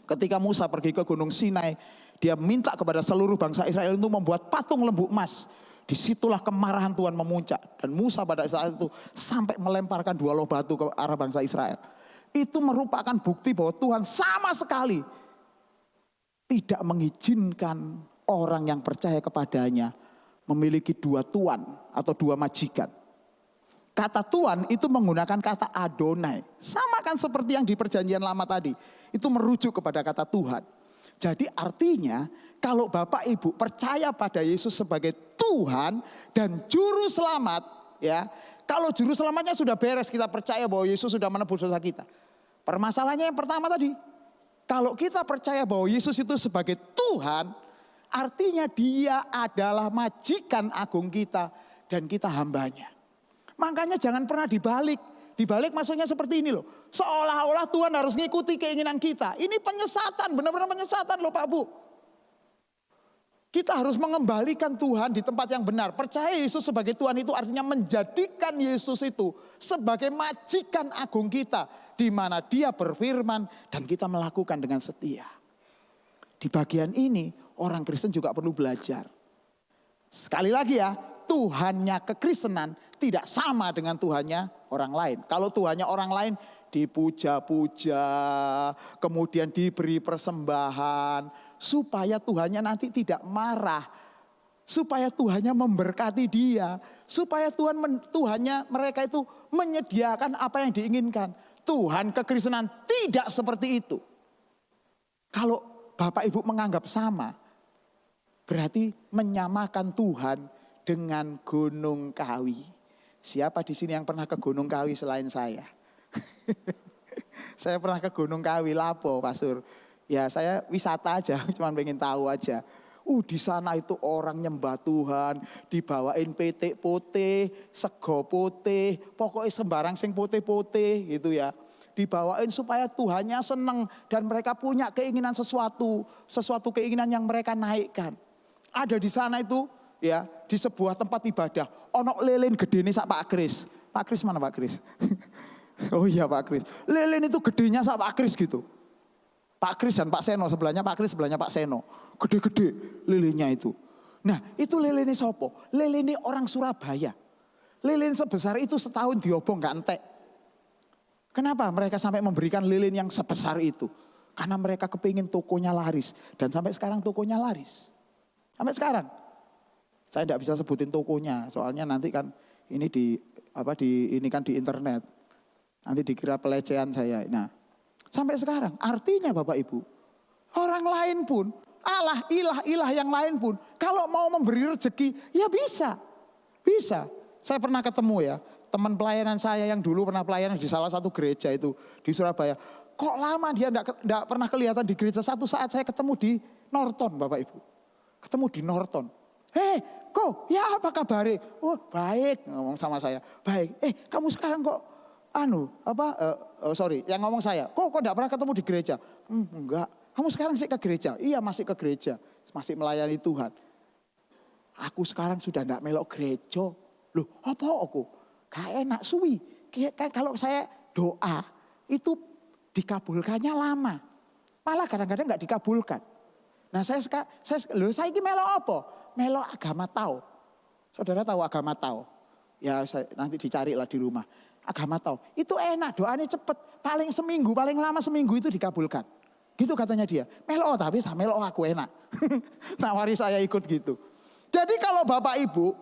S1: ketika Musa pergi ke Gunung Sinai, Dia minta kepada seluruh bangsa Israel untuk membuat patung lembu emas. Disitulah kemarahan Tuhan memuncak. Dan Musa pada saat itu sampai melemparkan 2 loh batu ke arah bangsa Israel. Itu merupakan bukti bahwa Tuhan sama sekali tidak mengizinkan orang yang percaya kepadanya memiliki 2 tuan atau 2 majikan. Kata Tuhan itu menggunakan kata Adonai. Sama kan seperti yang di perjanjian lama tadi. Itu merujuk kepada kata Tuhan. Jadi artinya kalau Bapak Ibu percaya pada Yesus sebagai Tuhan dan Juru Selamat, ya, kalau Juru Selamatnya sudah beres, kita percaya bahwa Yesus sudah menebus dosa kita. Permasalahannya yang pertama tadi, kalau kita percaya bahwa Yesus itu sebagai Tuhan, artinya Dia adalah majikan agung kita dan kita hambanya. Makanya jangan pernah dibalik. Dibalik maksudnya seperti ini loh. Seolah-olah Tuhan harus ngikuti keinginan kita. Ini penyesatan, benar-benar penyesatan loh Pak Bu. Kita harus mengembalikan Tuhan di tempat yang benar. Percaya Yesus sebagai Tuhan itu artinya menjadikan Yesus itu sebagai majikan agung kita. Di mana Dia berfirman dan kita melakukan dengan setia. Di bagian ini orang Kristen juga perlu belajar. Sekali lagi ya, Tuhannya kekristenan tidak sama dengan Tuhannya orang lain. Kalau Tuhannya orang lain dipuja-puja, kemudian diberi persembahan, supaya Tuhannya nanti tidak marah, supaya Tuhannya memberkati dia, supaya Tuhannya mereka itu menyediakan apa yang diinginkan. Tuhan kekristenan tidak seperti itu. Kalau Bapak Ibu menganggap sama, berarti menyamakan Tuhan dengan Gunung Kawi. Siapa di sini yang pernah ke Gunung Kawi selain saya? Saya pernah ke Gunung Kawi, Lapo, Pastor. Ya saya wisata aja, cuma pengen tahu aja. Di sana itu orang nyembah Tuhan, dibawain petik putih, sego putih, pokoknya sembarang sing putih-putih gitu ya. Dibawain supaya Tuhannya seneng dan mereka punya keinginan sesuatu keinginan yang mereka naikkan. Ada di sana itu ya, di sebuah tempat ibadah, ono lilin gedene sak Pak Kris. Pak Kris mana Pak Kris? Oh iya Pak Kris. Lilin itu gedenya sak Pak Kris gitu. Pak Kris dan Pak Seno, sebelahnya Pak Kris, sebelahnya Pak Seno. Gede-gede lilinnya itu. Nah itu lilinnya sopo? Lilinnya orang Surabaya. Lilin sebesar itu setahun diobong gak entek. Kenapa mereka sampai memberikan lilin yang sebesar itu? Karena mereka kepingin tokonya laris. Dan sampai sekarang tokonya laris. Sampai sekarang. Saya tidak bisa sebutin tokonya, soalnya nanti kan ini ini kan di internet. Nanti dikira pelecehan saya. Nah, sampai sekarang artinya Bapak Ibu, orang lain pun, ilah yang lain pun, kalau mau memberi rezeki, ya bisa. Bisa. Saya pernah ketemu ya, teman pelayanan saya yang dulu pernah pelayanan di salah satu gereja itu di Surabaya. Kok lama dia enggak pernah kelihatan di gereja. Satu saat saya ketemu di Norton Bapak Ibu. Ketemu di Norton. Kok ya apa kabar? Oh baik, ngomong sama saya. Baik, kamu sekarang kok yang ngomong saya. Kok enggak pernah ketemu di gereja? Enggak. Kamu sekarang sih ke gereja? Iya masih ke gereja. Masih melayani Tuhan. Aku sekarang sudah enggak melok gereja. Loh apa aku? Gak enak suwi. Kalau saya doa itu dikabulkannya lama. Malah kadang-kadang enggak dikabulkan. Nah saya ini melok apa? Melok agama Tao. Saudara tahu agama Tao? Ya nanti dicarilah di rumah. Agama Tao. Itu enak, doanya cepet. Paling seminggu, paling lama seminggu itu dikabulkan. Gitu katanya dia. Melok tapi saya melok aku enak. Nawari saya ikut gitu. Jadi kalau Bapak Ibu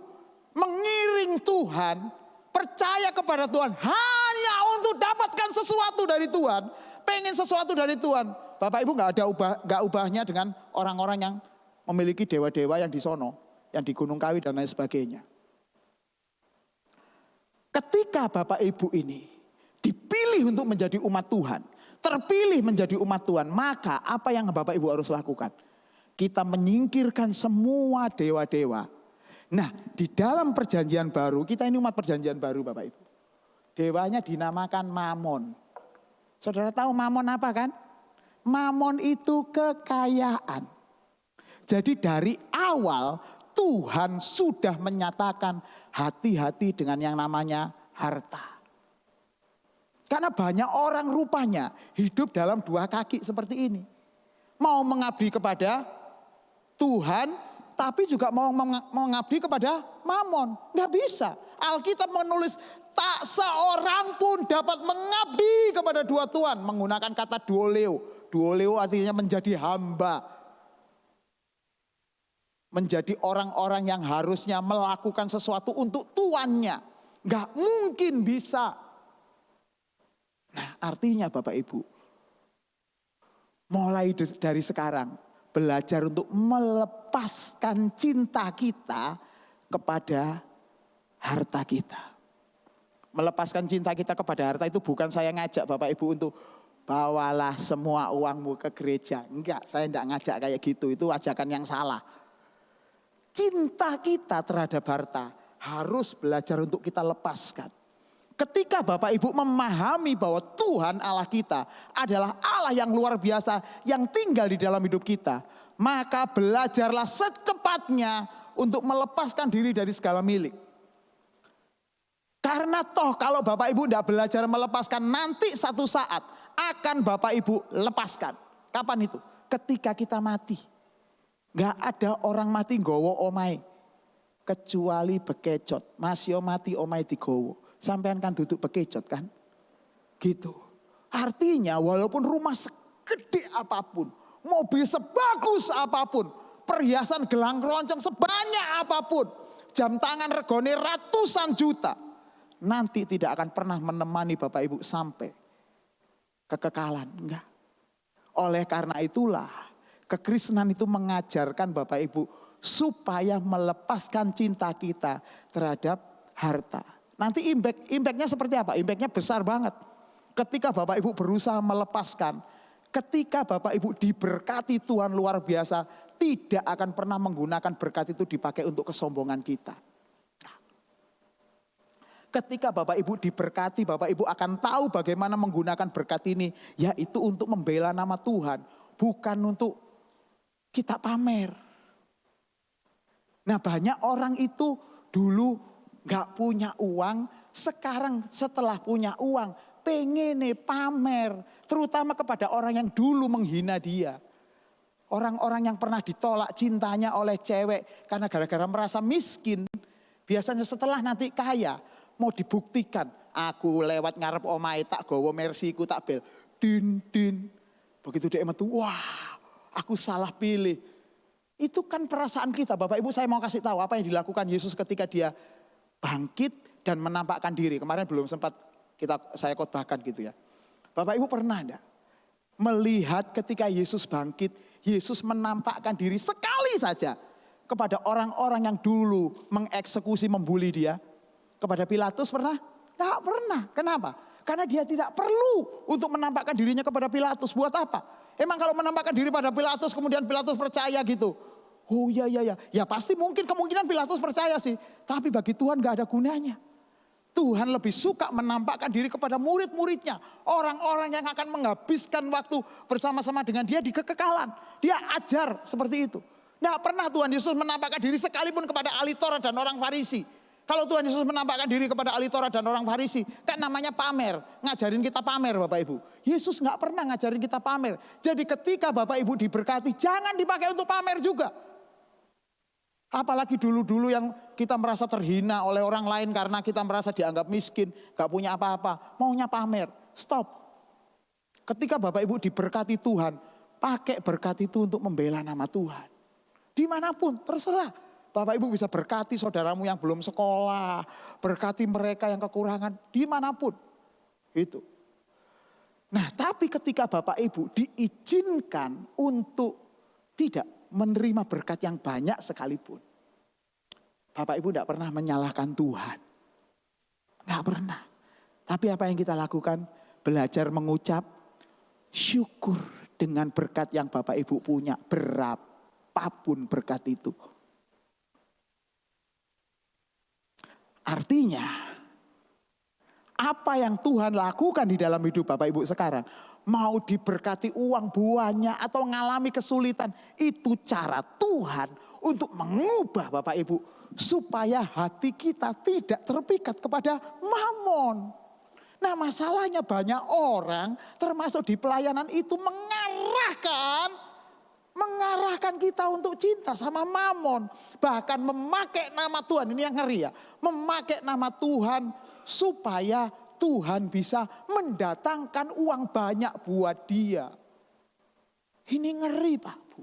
S1: mengiring Tuhan, percaya kepada Tuhan hanya untuk dapatkan sesuatu dari Tuhan, pengen sesuatu dari Tuhan, Bapak Ibu nggak ubahnya dengan orang-orang yang memiliki dewa-dewa yang di sono, yang di Gunung Kawi dan lain sebagainya. Ketika Bapak Ibu ini dipilih untuk menjadi umat Tuhan, terpilih menjadi umat Tuhan, maka apa yang Bapak Ibu harus lakukan? Kita menyingkirkan semua dewa-dewa. Nah, di dalam perjanjian baru, kita ini umat perjanjian baru Bapak Ibu. Dewanya dinamakan Mamon. Saudara tahu Mamon apa kan? Mamon itu kekayaan. Jadi dari awal Tuhan sudah menyatakan hati-hati dengan yang namanya harta. Karena banyak orang rupanya hidup dalam 2 kaki seperti ini. Mau mengabdi kepada Tuhan tapi juga mau mengabdi kepada mamon. Nggak bisa. Alkitab menulis tak seorang pun dapat mengabdi kepada dua Tuhan. Menggunakan kata duoleo. Duoleo artinya menjadi hamba. Menjadi orang-orang yang harusnya melakukan sesuatu untuk tuannya. Nggak mungkin bisa. Nah, artinya Bapak Ibu, mulai dari sekarang belajar untuk melepaskan cinta kita kepada harta kita. Melepaskan cinta kita kepada harta itu bukan saya ngajak Bapak Ibu untuk bawalah semua uangmu ke gereja. Enggak, saya enggak ngajak kayak gitu. Itu ajakan yang salah. Cinta kita terhadap harta harus belajar untuk kita lepaskan. Ketika Bapak Ibu memahami bahwa Tuhan Allah kita adalah Allah yang luar biasa yang tinggal di dalam hidup kita, maka belajarlah secepatnya untuk melepaskan diri dari segala milik. Karena toh kalau Bapak Ibu tidak belajar melepaskan, nanti satu saat akan Bapak Ibu lepaskan. Kapan itu? Ketika kita mati. Gak ada orang mati nggowo omai. Kecuali bekecot. Masih mati omai digowo. Sampean kan duduk bekecot kan? Gitu. Artinya walaupun rumah segede apapun, mobil sebagus apapun, perhiasan gelang keroncong sebanyak apapun, jam tangan regone ratusan juta, nanti tidak akan pernah menemani Bapak Ibu sampai kekekalan. Enggak. Oleh karena itulah kekristenan itu mengajarkan Bapak Ibu supaya melepaskan cinta kita terhadap harta. Nanti impactnya seperti apa? Impactnya besar banget. Ketika Bapak Ibu berusaha melepaskan, ketika Bapak Ibu diberkati Tuhan luar biasa, tidak akan pernah menggunakan berkat itu dipakai untuk kesombongan kita. Ketika Bapak Ibu diberkati, Bapak Ibu akan tahu bagaimana menggunakan berkat ini, yaitu untuk membela nama Tuhan, bukan untuk kita pamer. Nah, banyak orang itu dulu gak punya uang, sekarang setelah punya uang pengen pamer, terutama kepada orang yang dulu menghina dia. Orang-orang yang pernah ditolak cintanya oleh cewek karena gara-gara merasa miskin, biasanya setelah nanti kaya mau dibuktikan, aku lewat ngarep omahe tak gowo mersiku tak bel, din din. Begitu dia metu, wah, aku salah pilih. Itu kan perasaan kita, Bapak Ibu. Saya mau kasih tahu apa yang dilakukan Yesus ketika dia bangkit dan menampakkan diri. Kemarin belum sempat saya khotbahkan gitu ya. Bapak Ibu pernah enggak melihat ketika Yesus bangkit, Yesus menampakkan diri sekali saja kepada orang-orang yang dulu mengeksekusi, membuli dia? Kepada Pilatus pernah? Enggak pernah. Kenapa? Karena dia tidak perlu untuk menampakkan dirinya kepada Pilatus. Buat apa? Emang kalau menampakkan diri pada Pilatus kemudian Pilatus percaya gitu? Oh iya. Ya pasti kemungkinan Pilatus percaya sih. Tapi bagi Tuhan gak ada gunanya. Tuhan lebih suka menampakkan diri kepada murid-muridnya. Orang-orang yang akan menghabiskan waktu bersama-sama dengan dia di kekekalan. Dia ajar seperti itu. Gak pernah Tuhan Yesus menampakkan diri sekalipun kepada ahli Taurat dan orang Farisi. Kalau Tuhan Yesus menampakkan diri kepada ahli Taurat dan orang Farisi, kan namanya pamer. Ngajarin kita pamer Bapak Ibu. Yesus gak pernah ngajarin kita pamer. Jadi ketika Bapak Ibu diberkati, jangan dipakai untuk pamer juga. Apalagi dulu-dulu yang kita merasa terhina oleh orang lain karena kita merasa dianggap miskin, gak punya apa-apa, maunya pamer. Stop. Ketika Bapak Ibu diberkati Tuhan, pakai berkat itu untuk membela nama Tuhan. Dimanapun, terserah. Bapak Ibu bisa berkati saudaramu yang belum sekolah, berkati mereka yang kekurangan, dimanapun. Itu. Nah, tapi ketika Bapak Ibu diizinkan untuk tidak menerima berkat yang banyak sekalipun, Bapak Ibu tidak pernah menyalahkan Tuhan. Tidak pernah. Tapi apa yang kita lakukan? Belajar mengucap syukur dengan berkat yang Bapak Ibu punya. Berapapun berkat itu. Artinya, apa yang Tuhan lakukan di dalam hidup Bapak Ibu sekarang, mau diberkati uang banyak atau mengalami kesulitan, itu cara Tuhan untuk mengubah Bapak Ibu supaya hati kita tidak terpikat kepada mamon. Nah, masalahnya banyak orang termasuk di pelayanan itu mengarahkan mengarahkan kita untuk cinta sama Mamon. Bahkan memakai nama Tuhan, ini yang ngeri ya. Memakai nama Tuhan supaya Tuhan bisa mendatangkan uang banyak buat dia. Ini ngeri Pak Bu.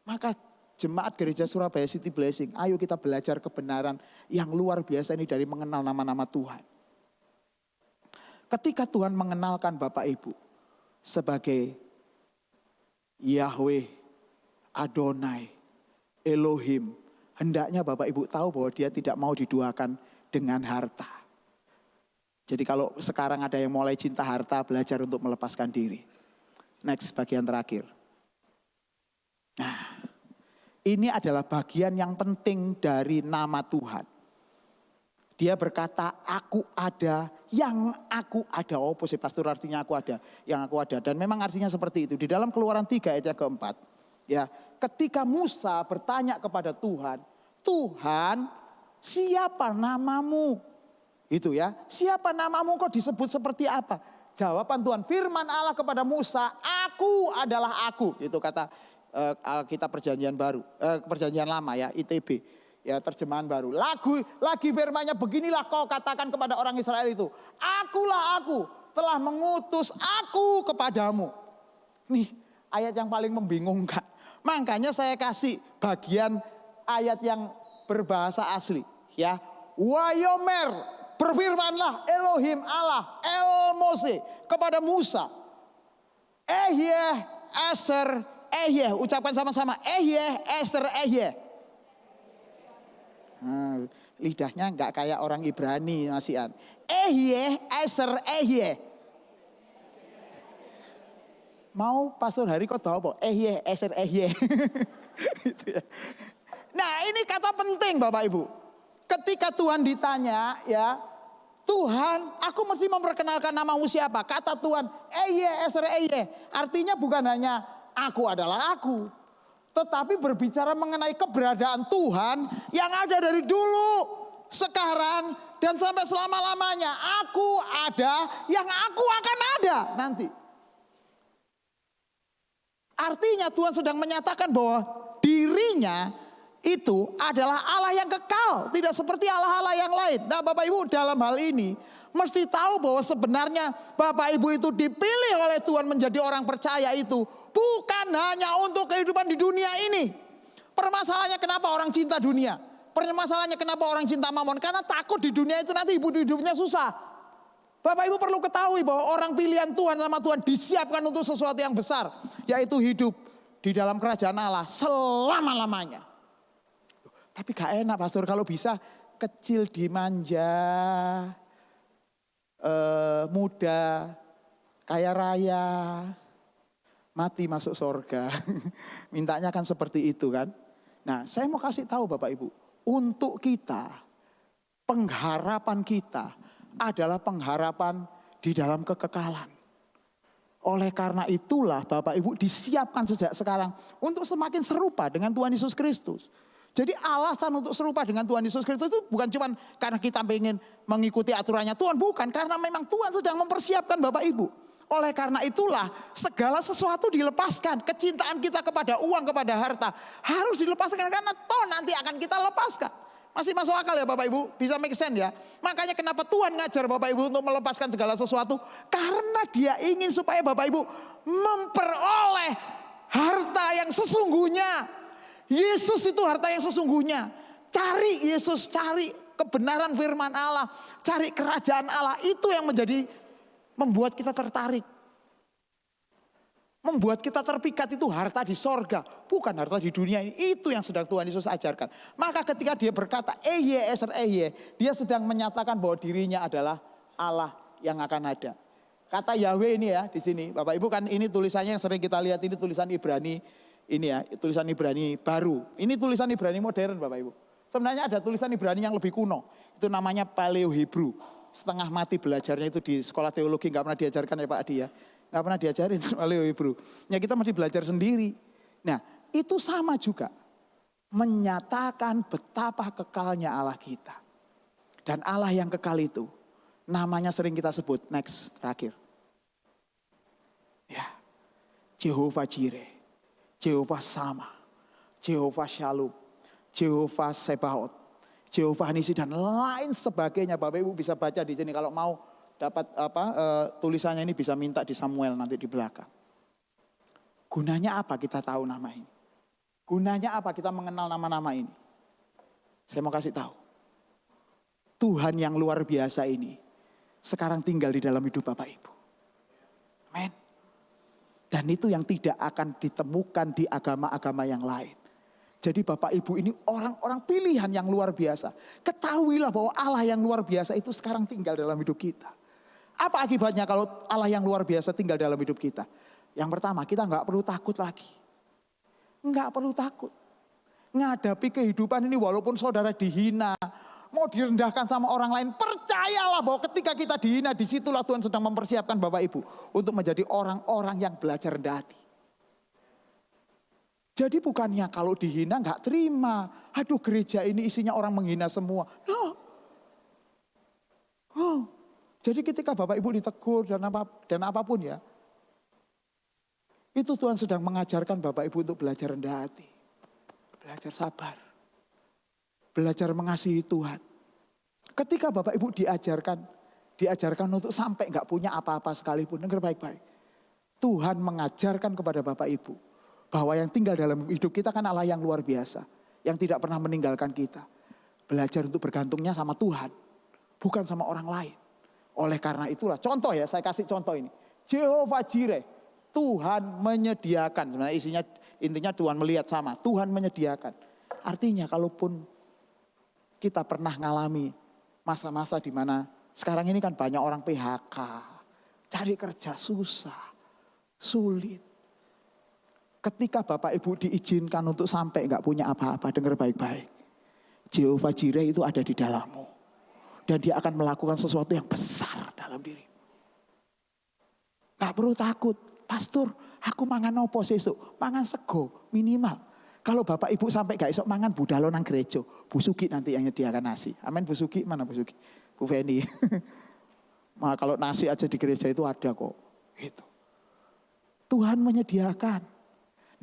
S1: Maka jemaat gereja Surabaya City Blessing, ayo kita belajar kebenaran yang luar biasa ini dari mengenal nama-nama Tuhan. Ketika Tuhan mengenalkan Bapak Ibu sebagai Yahweh, Adonai, Elohim, hendaknya Bapak Ibu tahu bahwa dia tidak mau diduakan dengan harta. Jadi kalau sekarang ada yang mulai cinta harta, belajar untuk melepaskan diri. Next, bagian terakhir. Nah, ini adalah bagian yang penting dari nama Tuhan. Dia berkata, aku ada, yang aku ada. Oh, posisi pastor artinya aku ada, yang aku ada. Dan memang artinya seperti itu. Di dalam Keluaran 3 ayat yang keempat. Ya, ketika Musa bertanya kepada Tuhan, Tuhan, siapa namamu? Itu ya, siapa namamu kok disebut seperti apa? Jawaban Tuhan, firman Allah kepada Musa, aku adalah aku. Itu kata Alkitab Perjanjian Baru, Perjanjian Lama ya, ITB. Ya, terjemahan baru. Lagi firman-Nya, beginilah kau katakan kepada orang Israel itu. Akulah aku, telah mengutus aku kepadamu. Nih ayat yang paling membingungkan. Makanya saya kasih bagian ayat yang berbahasa asli. Ya, Wayomer, berfirmanlah Elohim Allah, El Mose kepada Musa. Ehyeh, Eser, Ehyeh. Ucapkan sama-sama. Ehyeh, Eser, Ehyeh. Lidahnya enggak kayak orang Ibrani masihan. Ehyeh, Eser, Ehyeh. Mau Pastor Hari kok tahu apa? Ehyeh, Eser, Ehyeh. Nah, ini kata penting Bapak Ibu. Ketika Tuhan ditanya ya, Tuhan, aku mesti memperkenalkan namamu siapa? Kata Tuhan, Ehyeh, Eser, Ehyeh. Artinya bukan hanya aku adalah aku, tetapi berbicara mengenai keberadaan Tuhan yang ada dari dulu, sekarang, dan sampai selama-lamanya. Aku ada, yang aku akan ada nanti. Artinya Tuhan sedang menyatakan bahwa dirinya itu adalah Allah yang kekal. Tidak seperti Allah-Allah yang lain. Nah Bapak Ibu dalam hal ini mesti tahu bahwa sebenarnya Bapak Ibu itu dipilih oleh Tuhan menjadi orang percaya itu bukan hanya untuk kehidupan di dunia ini. Permasalahannya kenapa orang cinta dunia? Permasalahannya kenapa orang cinta mamon? Karena takut di dunia itu nanti hidupnya susah. Bapak Ibu perlu ketahui bahwa orang pilihan Tuhan sama Tuhan disiapkan untuk sesuatu yang besar. Yaitu hidup di dalam kerajaan Allah selama-lamanya. Tapi gak enak Pastor kalau bisa kecil dimanja, muda, kaya raya, mati masuk surga. Mintanya kan seperti itu kan. Nah saya mau kasih tahu Bapak Ibu. Untuk kita, pengharapan kita adalah pengharapan di dalam kekekalan. Oleh karena itulah Bapak Ibu disiapkan sejak sekarang untuk semakin serupa dengan Tuhan Yesus Kristus. Jadi alasan untuk serupa dengan Tuhan Yesus Kristus itu bukan cuma karena kita ingin mengikuti aturannya Tuhan. Bukan, karena memang Tuhan sedang mempersiapkan Bapak Ibu. Oleh karena itulah segala sesuatu dilepaskan. Kecintaan kita kepada uang, kepada harta harus dilepaskan. Karena toh nanti akan kita lepaskan. Masih masuk akal ya Bapak Ibu? Bisa make sense ya? Makanya kenapa Tuhan ngajar Bapak Ibu untuk melepaskan segala sesuatu? Karena dia ingin supaya Bapak Ibu memperoleh harta yang sesungguhnya. Yesus itu harta yang sesungguhnya. Cari Yesus, cari kebenaran firman Allah, cari kerajaan Allah. Itu yang membuat kita tertarik. Membuat kita terpikat itu harta di sorga, bukan harta di dunia ini. Itu yang sedang Tuhan Yesus ajarkan. Maka ketika dia berkata, Ehyeh, Eser, Ehyeh, dia sedang menyatakan bahwa dirinya adalah Allah yang akan ada. Kata Yahweh ini ya di sini, Bapak Ibu kan ini tulisannya yang sering kita lihat ini tulisan Ibrani. Ini ya, tulisan Ibrani baru. Ini tulisan Ibrani modern Bapak Ibu. Sebenarnya ada tulisan Ibrani yang lebih kuno. Itu namanya Paleo Hebrew. Setengah mati belajarnya itu di sekolah teologi. Gak pernah diajarkan ya Pak Adi ya. Gak pernah diajarin Paleo Hebrew. Ya kita mesti belajar sendiri. Nah itu sama juga. Menyatakan betapa kekalnya Allah kita. Dan Allah yang kekal itu. Namanya sering kita sebut. Next, terakhir. Ya, Jehovah Jireh. Jehovah Sama, Jehovah Shalom, Jehovah Sebaot, Jehovah Nisi dan lain sebagainya. Bapak Ibu bisa baca di sini, kalau mau dapat tulisannya ini bisa minta di Samuel nanti di belakang. Gunanya apa kita tahu nama ini? Gunanya apa kita mengenal nama-nama ini? Saya mau kasih tahu. Tuhan yang luar biasa ini sekarang tinggal di dalam hidup Bapak Ibu. Amin. Dan itu yang tidak akan ditemukan di agama-agama yang lain. Jadi Bapak Ibu ini orang-orang pilihan yang luar biasa. Ketahuilah bahwa Allah yang luar biasa itu sekarang tinggal dalam hidup kita. Apa akibatnya kalau Allah yang luar biasa tinggal dalam hidup kita? Yang pertama, kita nggak perlu takut lagi. Nggak perlu takut. Menghadapi kehidupan ini walaupun saudara dihina, mau direndahkan sama orang lain, percayalah bahwa ketika kita dihina, disitulah Tuhan sedang mempersiapkan Bapak Ibu untuk menjadi orang-orang yang belajar rendah hati. Jadi bukannya kalau dihina nggak terima, aduh gereja ini isinya orang menghina semua. No. Oh. Jadi ketika Bapak Ibu ditegur dan apapun ya, itu Tuhan sedang mengajarkan Bapak Ibu untuk belajar rendah hati, belajar sabar. Belajar mengasihi Tuhan. Ketika Bapak Ibu diajarkan untuk sampai nggak punya apa-apa sekalipun, dengar baik-baik. Tuhan mengajarkan kepada Bapak Ibu bahwa yang tinggal dalam hidup kita kan Allah yang luar biasa, yang tidak pernah meninggalkan kita. Belajar untuk bergantungnya sama Tuhan, bukan sama orang lain. Oleh karena itulah, contoh ya, saya kasih contoh ini. Jehovah Jireh, Tuhan menyediakan. Sebenarnya intinya Tuhan melihat sama, Tuhan menyediakan. Artinya kalaupun kita pernah ngalami masa-masa di mana sekarang ini kan banyak orang PHK, cari kerja susah, sulit. Ketika Bapak Ibu diizinkan untuk sampai nggak punya apa-apa, dengar baik-baik. Jehovah Jireh itu ada di dalammu. Dan dia akan melakukan sesuatu yang besar dalam diri. Gak perlu takut, pastor aku mangan opo sesuk, mangan sego minimal. Kalau Bapak Ibu sampai gak esok mangan budalo nang gereja, Bu Sugi nanti yang nyediakan nasi. Amin. Bu Sugi, mana Bu Sugi? Bu Feni. Nah, kalau nasi aja di gereja itu ada kok. Gitu. Tuhan menyediakan.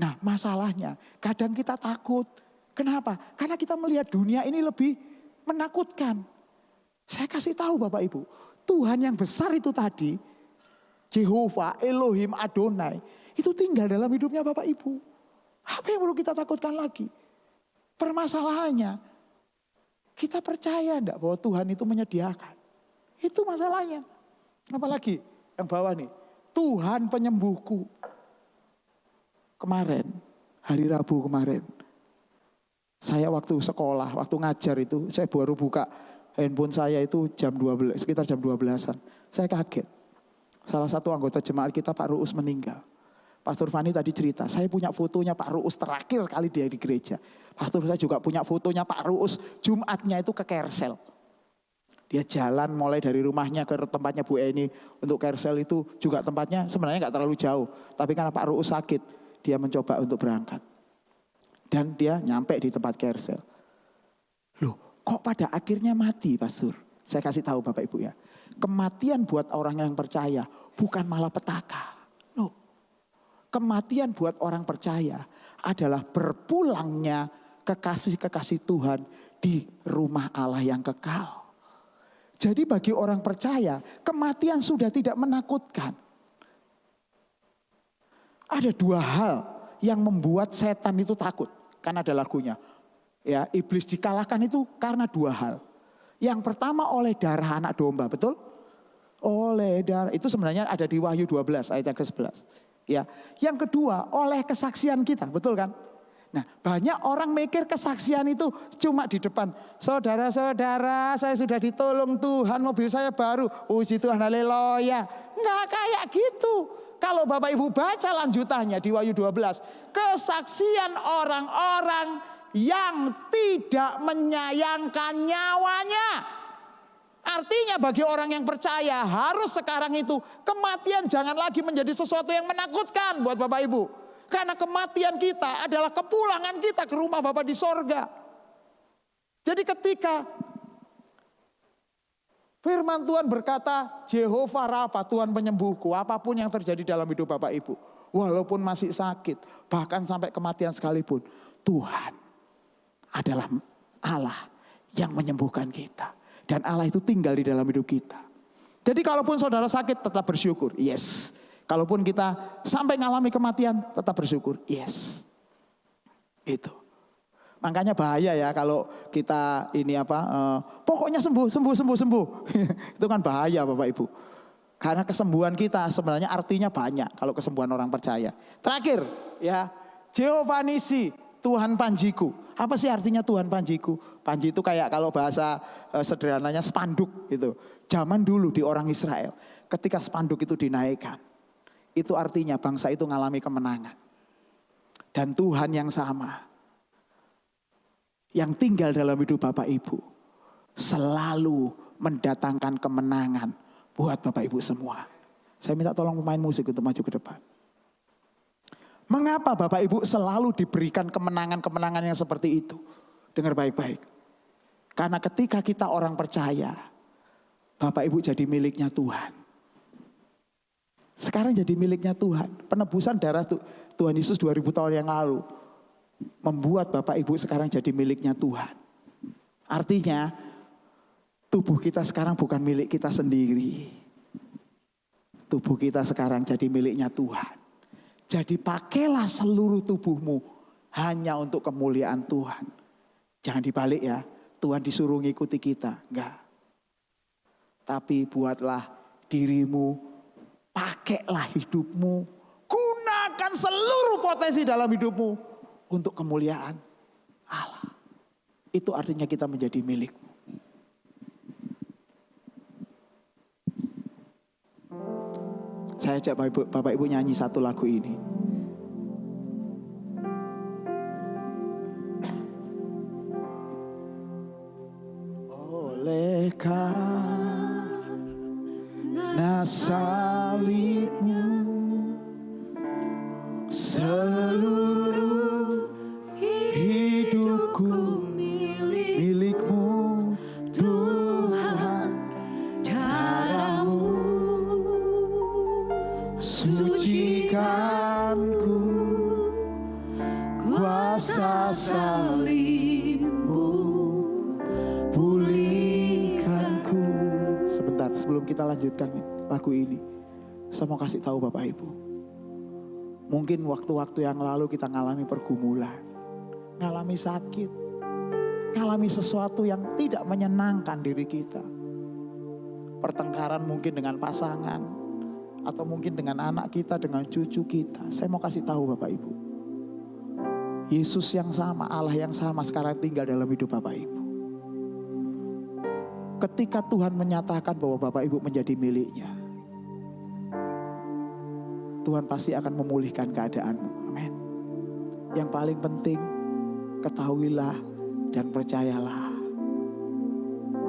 S1: Nah masalahnya kadang kita takut. Kenapa? Karena kita melihat dunia ini lebih menakutkan. Saya kasih tahu Bapak Ibu, Tuhan yang besar itu tadi, Jehovah, Elohim, Adonai, itu tinggal dalam hidupnya Bapak Ibu. Apa yang perlu kita takutkan lagi? Permasalahannya, kita percaya enggak bahwa Tuhan itu menyediakan? Itu masalahnya. Apalagi yang bawah nih, Tuhan penyembuhku. Kemarin, hari Rabu kemarin, saya waktu sekolah, waktu ngajar itu, saya baru buka handphone saya itu jam 12, sekitar jam 12-an. Saya kaget. Salah satu anggota jemaat kita Pak Ruus meninggal. Pastor Fani tadi cerita, saya punya fotonya Pak Ruus terakhir kali dia di gereja. Pastor saya juga punya fotonya Pak Ruus, Jumatnya itu ke Kersel. Dia jalan mulai dari rumahnya ke tempatnya Bu Eni. Untuk Kersel itu juga tempatnya sebenarnya gak terlalu jauh. Tapi karena Pak Ruus sakit, dia mencoba untuk berangkat. Dan dia nyampe di tempat Kersel. Loh, kok pada akhirnya mati Pastor? Saya kasih tahu Bapak Ibu ya. Kematian buat orang yang percaya bukan malah petaka. Kematian buat orang percaya adalah berpulangnya kekasih-kekasih Tuhan di rumah Allah yang kekal. Jadi bagi orang percaya, kematian sudah tidak menakutkan. Ada dua hal yang membuat setan itu takut. Kan ada lagunya. Ya, iblis dikalahkan itu karena dua hal. Yang pertama oleh darah anak domba, betul? Oleh darah, itu sebenarnya ada di Wahyu 12 ayat yang ke-11. Ya, yang kedua oleh kesaksian kita, betul kan? Nah, banyak orang mikir kesaksian itu cuma di depan. Saudara-saudara, saya sudah ditolong Tuhan, mobil saya baru. Puji Tuhan, haleluya. Enggak kayak gitu. Kalau Bapak Ibu baca lanjutannya di Wahyu 12, kesaksian orang-orang yang tidak menyayangkan nyawanya. Artinya bagi orang yang percaya harus sekarang itu kematian jangan lagi menjadi sesuatu yang menakutkan buat Bapak Ibu. Karena kematian kita adalah kepulangan kita ke rumah Bapa di sorga. Jadi ketika firman Tuhan berkata Jehovah Rafa, Tuhan penyembuhku, apapun yang terjadi dalam hidup Bapak Ibu. walaupun masih sakit, bahkan sampai kematian sekalipun, Tuhan adalah Allah yang menyembuhkan kita. Dan Allah itu tinggal di dalam hidup kita. Jadi kalaupun saudara sakit, tetap bersyukur. Yes. Kalaupun kita sampai ngalami kematian, tetap bersyukur. Yes. Itu. Makanya bahaya ya kalau kita ini pokoknya sembuh. Itu kan bahaya Bapak Ibu. Karena kesembuhan kita sebenarnya artinya banyak kalau kesembuhan orang percaya. Terakhir ya, Jehovah Nisi, Tuhan Panjiku. Apa sih artinya Tuhan Panjiku? Panji itu kayak kalau bahasa sederhananya spanduk gitu. Zaman dulu di orang Israel, ketika spanduk itu dinaikkan, itu artinya bangsa itu mengalami kemenangan. Dan Tuhan yang sama, yang tinggal dalam hidup Bapak Ibu, selalu mendatangkan kemenangan buat Bapak Ibu semua. Saya minta tolong pemain musik untuk maju ke depan. Mengapa Bapak Ibu selalu diberikan kemenangan-kemenangan yang seperti itu? Dengar baik-baik. Karena ketika kita orang percaya, Bapak Ibu jadi miliknya Tuhan. Sekarang jadi miliknya Tuhan. Penebusan darah Tuhan Yesus 2000 tahun yang lalu membuat Bapak Ibu sekarang jadi miliknya Tuhan. Artinya tubuh kita sekarang bukan milik kita sendiri. Tubuh kita sekarang jadi miliknya Tuhan. Jadi pakailah seluruh tubuhmu hanya untuk kemuliaan Tuhan. Jangan dibalik ya, Tuhan disuruh ngikuti kita, enggak. Tapi buatlah dirimu, pakailah hidupmu, gunakan seluruh potensi dalam hidupmu untuk kemuliaan Allah. Itu artinya kita menjadi milikmu. Saya ajak Bapak Ibu nyanyi satu lagu ini. Oleh karena salibmu, seluruh hidupku milikmu Tuhan. Darahmu sucikanku, kuasa salibmu pulihkanku. Sebentar sebelum kita lanjutkan lagu ini, saya mau kasih tahu Bapak Ibu. Mungkin waktu-waktu yang lalu kita ngalami pergumulan, ngalami sakit, ngalami sesuatu yang tidak menyenangkan diri kita. Pertengkaran mungkin dengan pasangan, atau mungkin dengan anak kita, dengan cucu kita. Saya mau kasih tahu Bapak Ibu, Yesus yang sama, Allah yang sama sekarang tinggal dalam hidup Bapak Ibu. Ketika Tuhan menyatakan bahwa Bapak Ibu menjadi miliknya, Tuhan pasti akan memulihkan keadaanmu. Amin. Yang paling penting, ketahuilah dan percayalah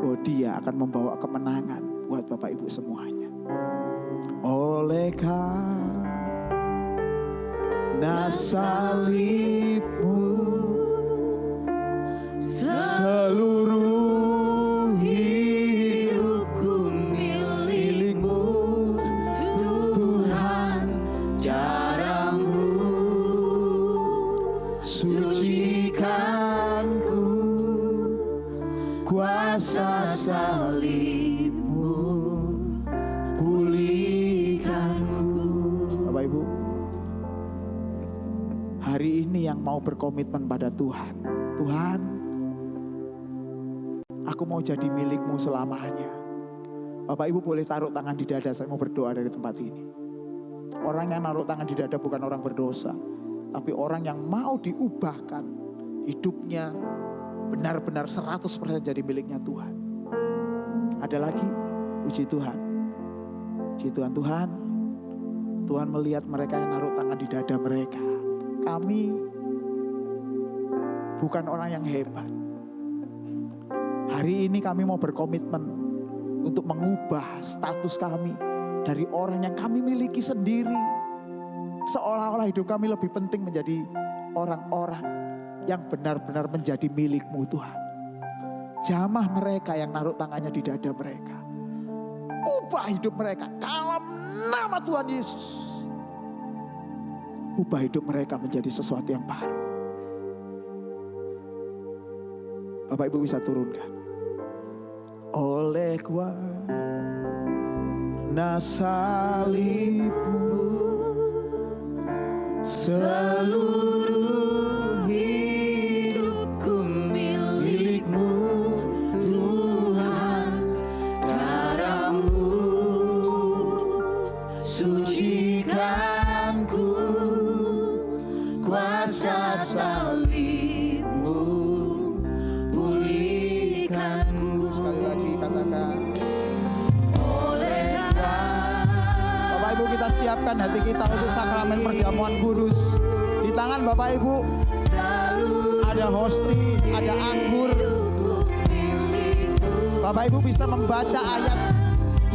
S1: bahwa Dia akan membawa kemenangan buat Bapak Ibu semuanya. Oleh karena salibmu, seluruh hidupku milikmu Tuhan. Darahmu sucikanku, kuasa salibmu pulihkanku. Bapak Ibu, hari ini yang mau berkomitmen pada Tuhan, Tuhan, aku mau jadi milikmu selamanya. Bapak Ibu boleh taruh tangan di dada, saya mau berdoa dari tempat ini. Orang yang naruh tangan di dada bukan orang berdosa, tapi orang yang mau diubahkan hidupnya benar-benar 100% jadi miliknya Tuhan. Ada lagi, puji Tuhan. Puji Tuhan, Tuhan melihat mereka yang naruh tangan di dada mereka. Kami bukan orang yang hebat. Hari ini kami mau berkomitmen untuk mengubah status kami dari orang yang kami miliki sendiri. Seolah-olah hidup kami lebih penting menjadi orang-orang yang benar-benar menjadi milik-Mu Tuhan. Jamah mereka yang naruh tangannya di dada mereka. Ubah hidup mereka dalam nama Tuhan Yesus. ubah hidup mereka menjadi sesuatu yang baru. Bapak Ibu bisa turunkan. Oleh kuasa salibmu, seluruh hidupku milikmu Tuhan. Darahmu sucikanku, kuasa salibmu pulihkanku. Sekali lagi katakan, oleh Bapak Ibu kita siapkan hati kita untuk sakramen perjamuan kudus. Di tangan Bapak Ibu ada hosti, ada anggur. Bapak Ibu bisa membaca ayat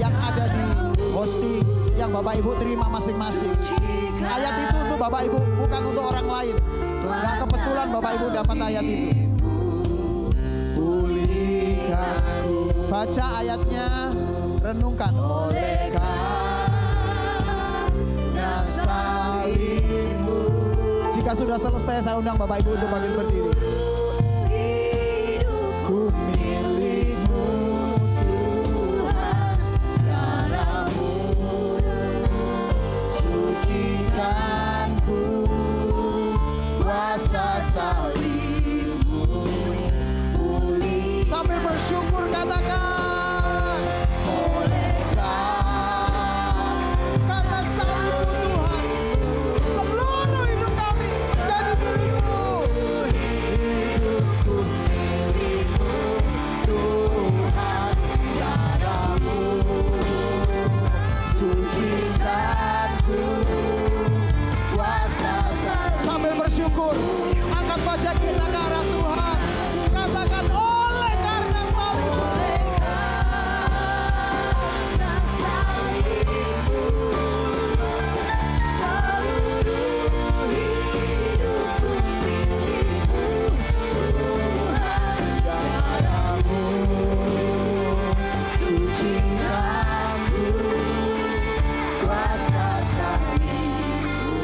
S1: yang ada di hosti yang Bapak Ibu terima masing-masing. Ayat itu untuk Bapak Ibu, bukan untuk orang lain. Gak kebetulan Bapak Ibu dapat ayat itu. Pulihkanku. Baca ayatnya, renungkan. Oleh karena salibmu. Jika sudah selesai, saya undang Bapak Ibu untuk bangkit berdiri. Ku milikmu Tuhan, darahmu sucikanku, kuasa salibmu pulih. Sambil bersyukur katakan, oleh karena salibmu Tuhan, seluruh hidup kami jadi milikmu. Hidupku milikmu Tuhan, darahmu sucikanku, kuasa salibmu. Sambil bersyukur, angkat wajah kita ke arah Tuhan. Katakan, oleh karena salibmu. Darahmu sucikanku, kuasa salibmu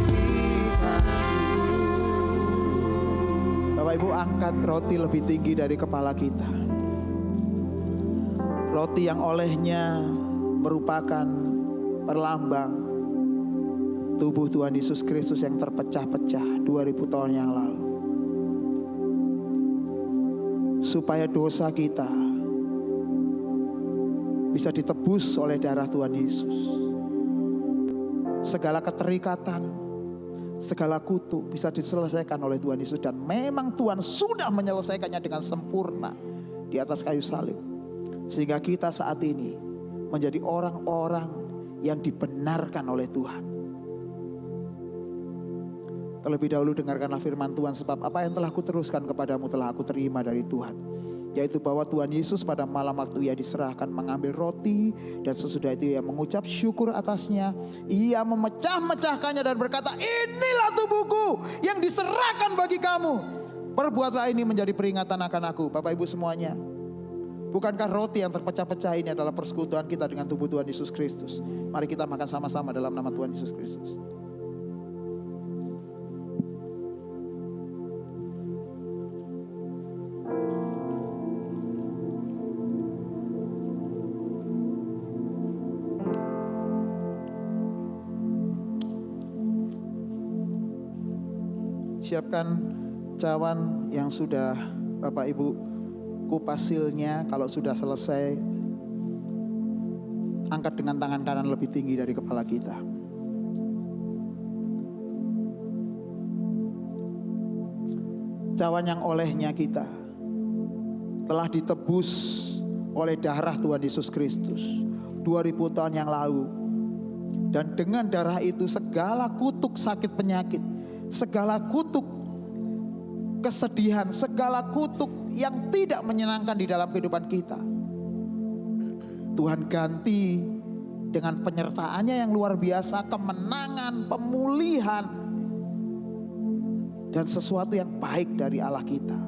S1: pulihkanku. Bapak Ibu, angkat roti lebih tinggi dari kepala kita. Roti yang olehnya merupakan perlambang tubuh Tuhan Yesus Kristus yang terpecah-pecah 2000 tahun yang lalu. Supaya dosa kita bisa ditebus oleh darah Tuhan Yesus. Segala keterikatan, segala kutuk bisa diselesaikan oleh Tuhan Yesus. Dan memang Tuhan sudah menyelesaikannya dengan sempurna di atas kayu salib. Sehingga kita saat ini menjadi orang-orang yang dibenarkan oleh Tuhan. Terlebih dahulu dengarkanlah firman Tuhan, sebab apa yang telah kuteruskan kepadamu telah aku terima dari Tuhan. Yaitu bahwa Tuhan Yesus pada malam waktu ia diserahkan mengambil roti, dan sesudah itu ia mengucap syukur atasnya. Ia memecah-mecahkannya dan berkata, inilah tubuhku yang diserahkan bagi kamu. Perbuatlah ini menjadi peringatan akan aku. Bapak Ibu semuanya, bukankah roti yang terpecah-pecah ini adalah persekutuan kita dengan tubuh Tuhan Yesus Kristus? Mari kita makan sama-sama dalam nama Tuhan Yesus Kristus. Siapkan cawan yang sudah Bapak Ibu kupas silnya. Kalau sudah selesai, angkat dengan tangan kanan lebih tinggi dari kepala kita. Cawan yang olehnya kita telah ditebus oleh darah Tuhan Yesus Kristus 2000 tahun yang lalu. Dan dengan darah itu segala kutuk sakit penyakit, segala kutuk kesedihan, segala kutuk yang tidak menyenangkan di dalam kehidupan kita, Tuhan ganti dengan penyertaannya yang luar biasa, kemenangan, pemulihan, dan sesuatu yang baik dari Allah kita.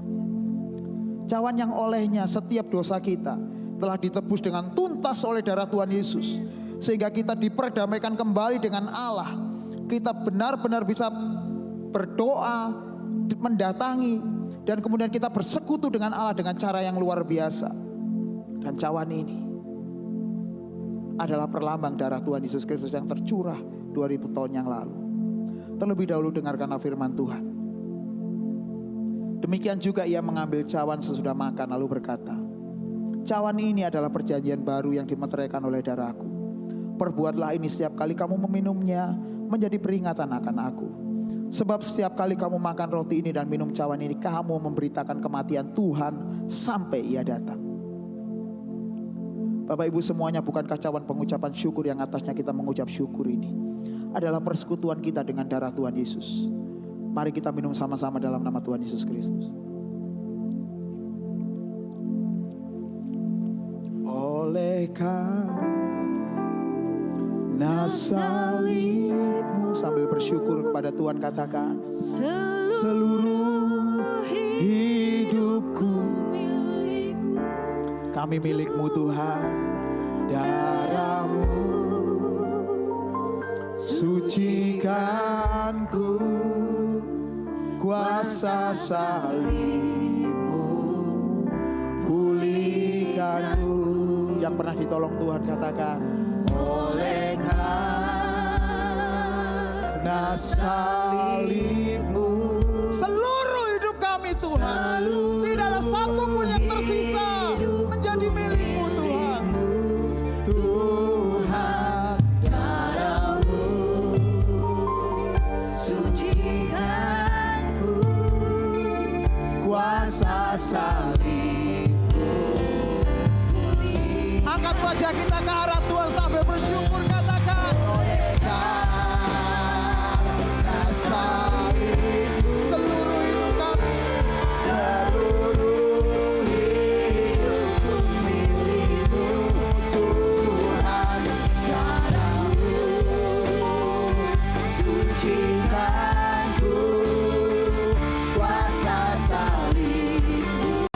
S1: Cawan yang olehnya setiap dosa kita telah ditebus dengan tuntas oleh darah Tuhan Yesus, sehingga kita diperdamaikan kembali dengan Allah. kita benar-benar bisa berdoa, mendatangi, dan kemudian kita bersekutu dengan Allah dengan cara yang luar biasa. Dan cawan ini adalah perlambang darah Tuhan Yesus Kristus yang tercurah 2000 tahun yang lalu. Terlebih dahulu dengarkanlah firman Tuhan. Demikian juga ia mengambil cawan sesudah makan lalu berkata, cawan ini adalah perjanjian baru yang dimeteraikan oleh darahku. Perbuatlah ini setiap kali kamu meminumnya menjadi peringatan akan aku. Sebab setiap kali kamu makan roti ini dan minum cawan ini, kamu memberitakan kematian Tuhan sampai ia datang. Bapak Ibu semuanya, bukankah cawan pengucapan syukur yang atasnya kita mengucap syukur ini adalah persekutuan kita dengan darah Tuhan Yesus. Mari kita minum sama-sama dalam nama Tuhan Yesus Kristus. Oleh karena salibmu, sambil bersyukur kepada Tuhan katakan, seluruh hidupku kami milikmu Tuhan. Darahmu sucikanku, kuasa salibmu pulihkanku. Yang pernah ditolong Tuhan katakan, oleh karena salibmu seluruh hidup kami Tuhan, tidak ada satu pun yang tersisa menjadi milikmu Tuhan. Tuhan, darahmu sucikanku, kuasa salibmu. Angkat wajah kita ke arah Tuhan sambil bersyukur, katakan, oleh karena salibmu seluruh hidup kami, seluruh hidupku milikmu Tuhan. Darahmu sucikanku, kuasa salibmu.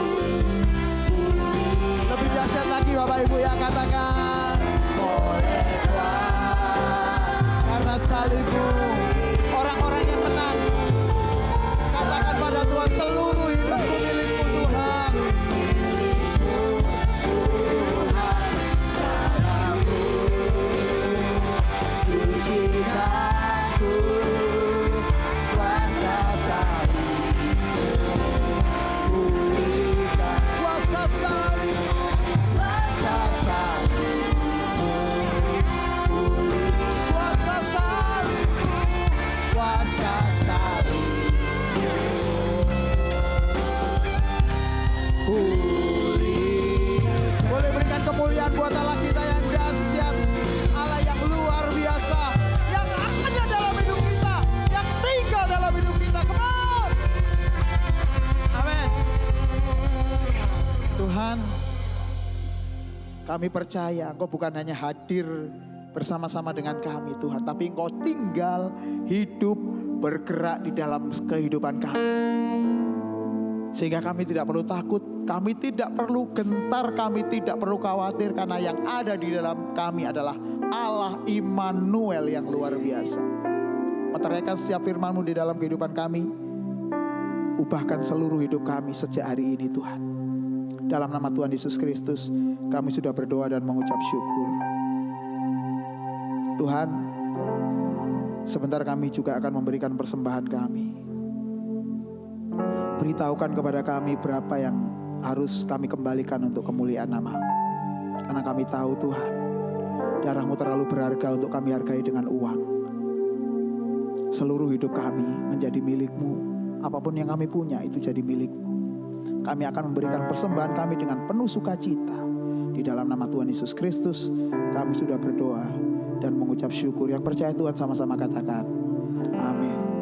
S1: Lebih dahsyat lagi Bapak Ibu yang katakan, oleh karena salibmu. Orang-orang yang menang katakan pada Tuhan, seluruh hidupku milikmu Tuhan. Darahmu sucikanku, kuasa salibmu pulihkan. Kuasa salibmu, kuasa salibmu pulihkan. Kuasa salibmu, kuasa salibmu pulihkan. Boleh berikan kemuliaan buat Allah kita yang dahsyat, Allah yang luar biasa, yang ada dalam hidup kita, yang tinggal dalam hidup kita. Come on. Amin. Tuhan, kami percaya Engkau bukan hanya hadir bersama-sama dengan kami Tuhan, tapi Engkau tinggal, hidup, bergerak di dalam kehidupan kami. Sehingga kami tidak perlu takut, kami tidak perlu gentar, kami tidak perlu khawatir, karena yang ada di dalam kami adalah Allah Immanuel yang luar biasa. Meteraikan setiap firman-Mu di dalam kehidupan kami. Ubahkan seluruh hidup kami sejak hari ini Tuhan. Dalam nama Tuhan Yesus Kristus kami sudah berdoa dan mengucap syukur. Tuhan, sebentar kami juga akan memberikan persembahan kami. Beritahukan kepada kami berapa yang harus kami kembalikan untuk kemuliaan nama. Karena kami tahu Tuhan, darah-Mu terlalu berharga untuk kami hargai dengan uang. Seluruh hidup kami menjadi milik-Mu. Apapun yang kami punya itu jadi milik-Mu. Kami akan memberikan persembahan kami dengan penuh sukacita. Di dalam nama Tuhan Yesus Kristus kami sudah berdoa dan mengucap syukur. Yang percaya Tuhan sama-sama katakan amin.